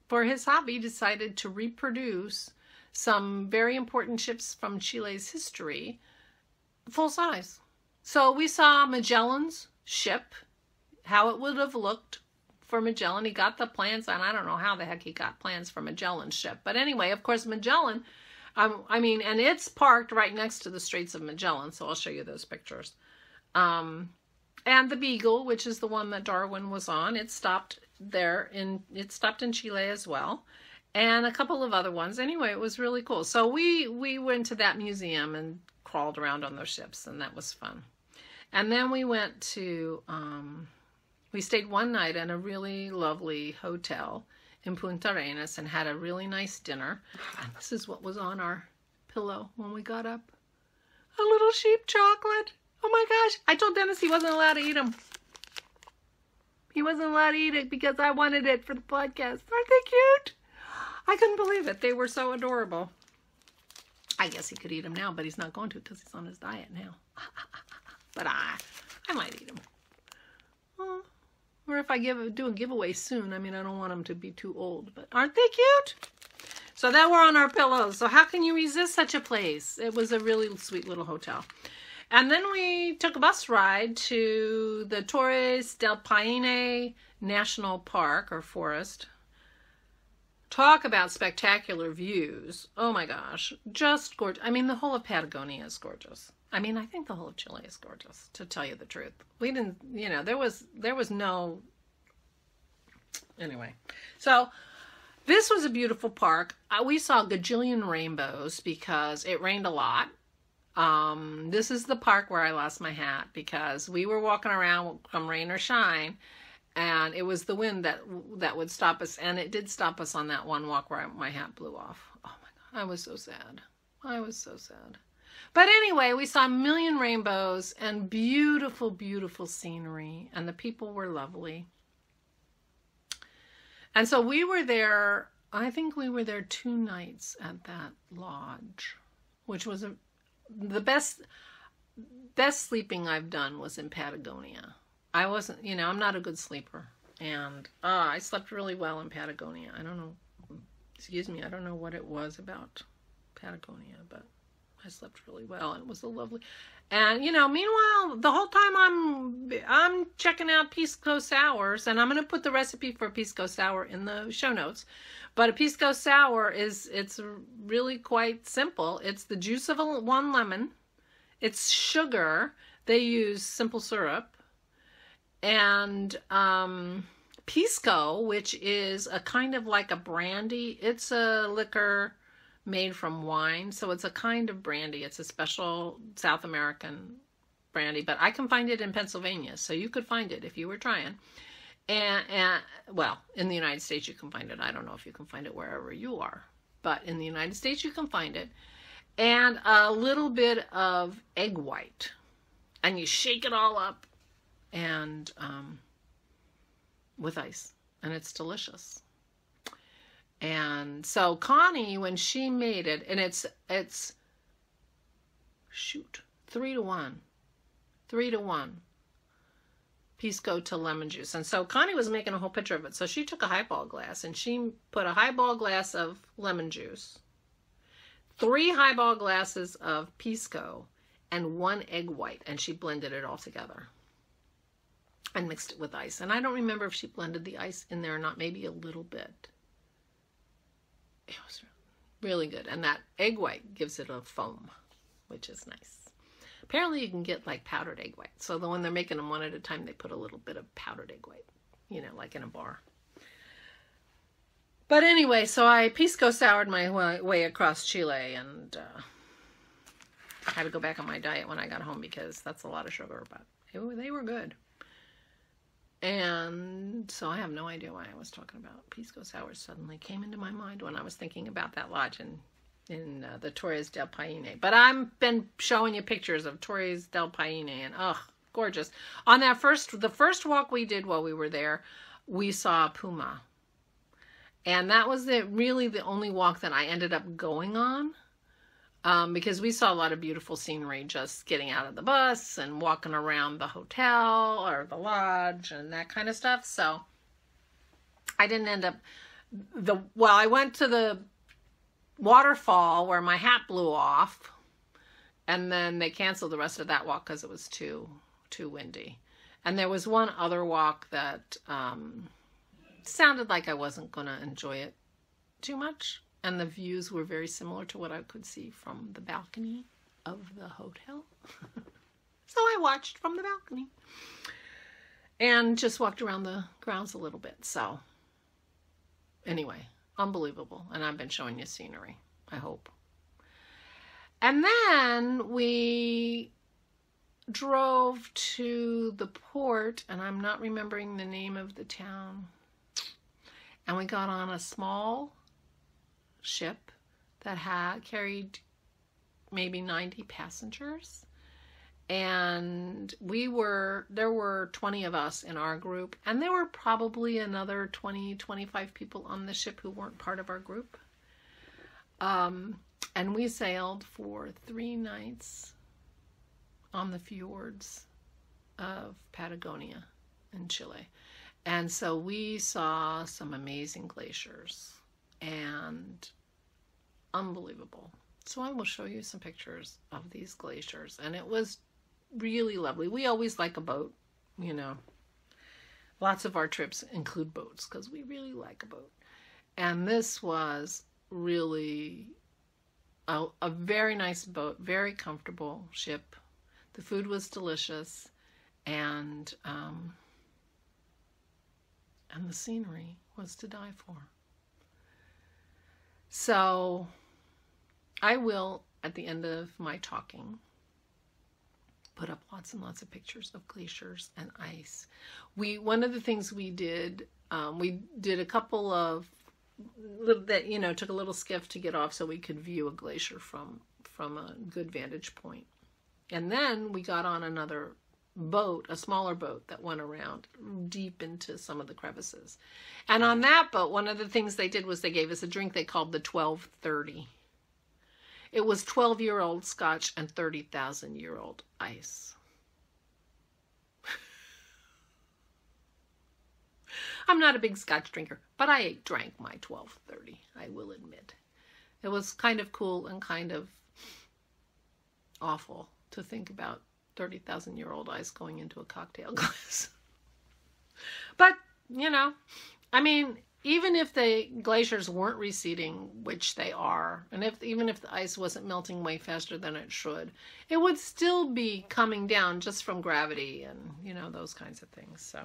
for his hobby, decided to reproduce some very important ships from Chile's history, full size. So we saw Magellan's ship, how it would have looked for Magellan. He got the plans, and I don't know how the heck he got plans for Magellan's ship. But anyway, of course, Magellan... and it's parked right next to the Straits of Magellan, so I'll show you those pictures. And the Beagle, which is the one that Darwin was on, it stopped in Chile as well, and a couple of other ones. Anyway, it was really cool. So we went to that museum and crawled around on those ships, and that was fun. And then we went to, we stayed one night in a really lovely hotel in Punta Arenas and had a really nice dinner. And this is what was on our pillow when we got up. A little sheep chocolate. Oh my gosh. I told Dennis he wasn't allowed to eat them. He wasn't allowed to eat it because I wanted it for the podcast. Aren't they cute? I couldn't believe it. They were so adorable. I guess he could eat them now, but he's not going to because he's on his diet now. But I might eat them. Oh. Or if I do a giveaway soon. I mean, I don't want them to be too old, but aren't they cute? So that were on our pillows. So how can you resist such a place? It was a really sweet little hotel. And then we took a bus ride to the Torres del Paine National Park or Forest. Talk about spectacular views. Oh my gosh. Just gorgeous. I mean, the whole of Patagonia is gorgeous. I mean, I think the whole of Chile is gorgeous, to tell you the truth. We didn't, you know, there was no, anyway. So this was a beautiful park. We saw a gajillion rainbows because it rained a lot. This is the park where I lost my hat because we were walking around come rain or shine, and it was the wind that would stop us, and it did stop us on that one walk where my hat blew off. Oh my God, I was so sad. I was so sad. But anyway, we saw a million rainbows and beautiful, beautiful scenery, and the people were lovely. And so we were there, I think we were there 2 nights at that lodge, which was the best sleeping I've done was in Patagonia. I wasn't, you know, I'm not a good sleeper. And I slept really well in Patagonia. I don't know, excuse me, I don't know what it was about Patagonia, but I slept really well, and it was a lovely. And you know, meanwhile, the whole time I'm checking out pisco sours, and I'm going to put the recipe for a pisco sour in the show notes. But a pisco sour it's really quite simple. It's the juice of one lemon. It's sugar. They use simple syrup, and pisco, which is a kind of like a brandy. It's a liquor made from wine, so it's a kind of brandy. It's a special South American brandy, but I can find it in Pennsylvania, so you could find it if you were trying. And well, in the United States you can find it. I don't know if you can find it wherever you are, but in the United States you can find it. And a little bit of egg white, and you shake it all up, and with ice, and it's delicious. And so Connie, when she made it, and it's 3-to-1 pisco to lemon juice. And so Connie was making a whole picture of it. So she took a highball glass and she put a highball glass of lemon juice, 3 highball glasses of pisco, and 1 egg white, and she blended it all together and mixed it with ice. And I don't remember if she blended the ice in there or not, maybe a little bit. It was really good. And that egg white gives it a foam, which is nice. Apparently you can get like powdered egg white. So when they're making them one at a time, they put a little bit of powdered egg white, you know, like in a bar. But anyway, so I pisco soured my way across Chile, and I had to go back on my diet when I got home because that's a lot of sugar, but they were good. And so I have no idea why I was talking about pisco sours. Suddenly came into my mind when I was thinking about that lodge in the Torres del Paine. But I've been showing you pictures of Torres del Paine, and gorgeous. On that the first walk we did while we were there, we saw a puma, and that was really the only walk that I ended up going on. Because we saw a lot of beautiful scenery just getting out of the bus and walking around the hotel or the lodge and that kind of stuff. So I didn't end up I went to the waterfall where my hat blew off, and then they canceled the rest of that walk because it was too windy. And there was one other walk that sounded like I wasn't going to enjoy it too much. And the views were very similar to what I could see from the balcony of the hotel. So I watched from the balcony and just walked around the grounds a little bit. So anyway, unbelievable. And I've been showing you scenery, I hope. And then we drove to the port, and I'm not remembering the name of the town. And we got on a small ship that had carried maybe 90 passengers, and there were 20 of us in our group, and there were probably another 20-25 people on the ship who weren't part of our group, and we sailed for 3 nights on the fjords of Patagonia in Chile. And so we saw some amazing glaciers and unbelievable. So I will show you some pictures of these glaciers, and it was really lovely. We always like a boat, you know. Lots of our trips include boats because we really like a boat. And this was really a very nice boat, very comfortable ship. The food was delicious, and the scenery was to die for. So I will, at the end of my talking, put up lots and lots of pictures of glaciers and ice. One of the things we did a couple of that, you know, took a little skiff to get off so we could view a glacier from a good vantage point. And then we got on another boat, a smaller boat that went around deep into some of the crevices. And on that boat, one of the things they did was they gave us a drink they called the 1230. It was 12-year-old scotch and 30,000-year-old ice. I'm not a big scotch drinker, but I drank my 1230, I will admit. It was kind of cool and kind of awful to think about 30,000-year-old ice going into a cocktail glass. But, you know, I mean, even if the glaciers weren't receding, which they are, and even if the ice wasn't melting way faster than it should, it would still be coming down just from gravity and, you know, those kinds of things. So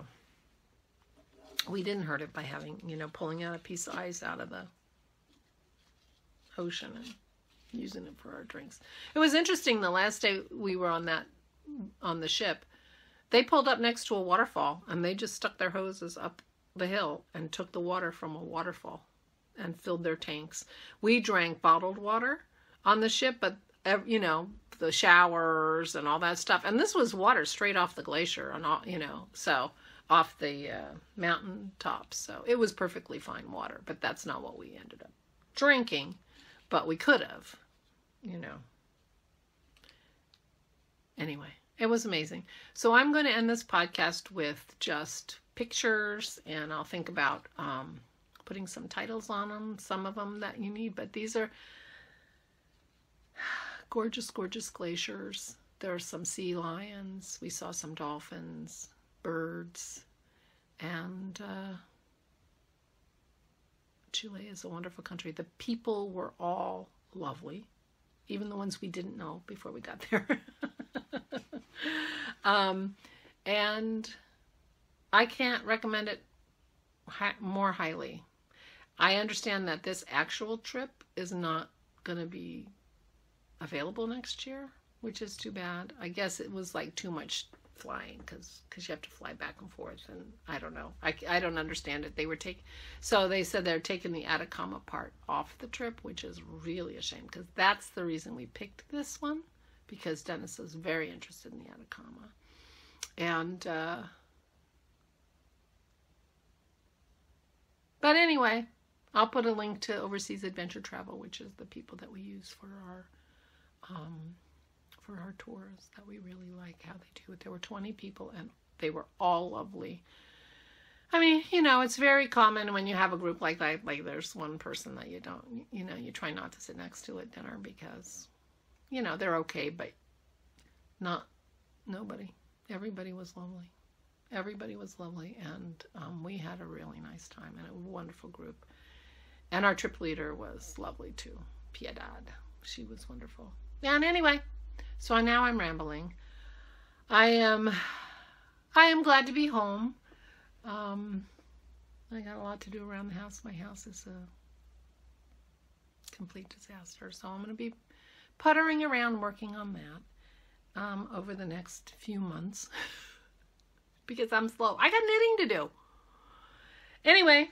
we didn't hurt it by having, you know, pulling out a piece of ice out of the ocean and using it for our drinks. It was interesting, the last day we were on the ship, they pulled up next to a waterfall and they just stuck their hoses up the hill and took the water from a waterfall and filled their tanks. We drank bottled water on the ship, but, you know, the showers and all that stuff. And this was water straight off the glacier and all, you know, so off the mountain tops. So it was perfectly fine water, but that's not what we ended up drinking, but we could have, you know. Anyway, it was amazing. So I'm going to end this podcast with just pictures, and I'll think about putting some titles on them, some of them that you need, but these are gorgeous, gorgeous glaciers. There are some sea lions. We saw some dolphins, birds, and Chile is a wonderful country. The people were all lovely, even the ones we didn't know before we got there. And I can't recommend it more highly. I understand that this actual trip is not going to be available next year, which is too bad. I guess it was like too much flying because you have to fly back and forth, and I don't know. I don't understand it. So they said they're taking the Atacama part off the trip, which is really a shame because that's the reason we picked this one, because Dennis is very interested in the Atacama. And but anyway, I'll put a link to Overseas Adventure Travel, which is the people that we use for our tours that we really like how they do it. There were 20 people and they were all lovely. I mean, you know, it's very common when you have a group like that, like there's one person that you don't, you know, you try not to sit next to at dinner because, you know, they're okay, but nobody. Everybody was lovely. Everybody was lovely, and we had a really nice time and a wonderful group. And our trip leader was lovely too, Piedad. She was wonderful. And anyway, so now I'm rambling. I am glad to be home. I got a lot to do around the house. My house is a complete disaster, so I'm going to be puttering around working on that over the next few months because I'm slow. I got knitting to do. Anyway,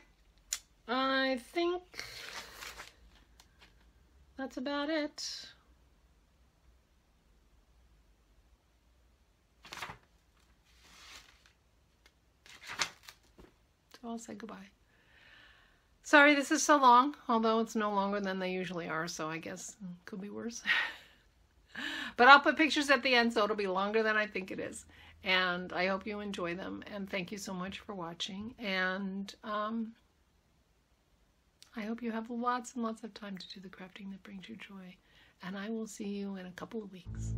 I think that's about it. So I'll say goodbye. Sorry this is so long, although it's no longer than they usually are, so I guess it could be worse. But I'll put pictures at the end, so it'll be longer than I think it is. And I hope you enjoy them, and thank you so much for watching. And I hope you have lots and lots of time to do the crafting that brings you joy. And I will see you in a couple of weeks.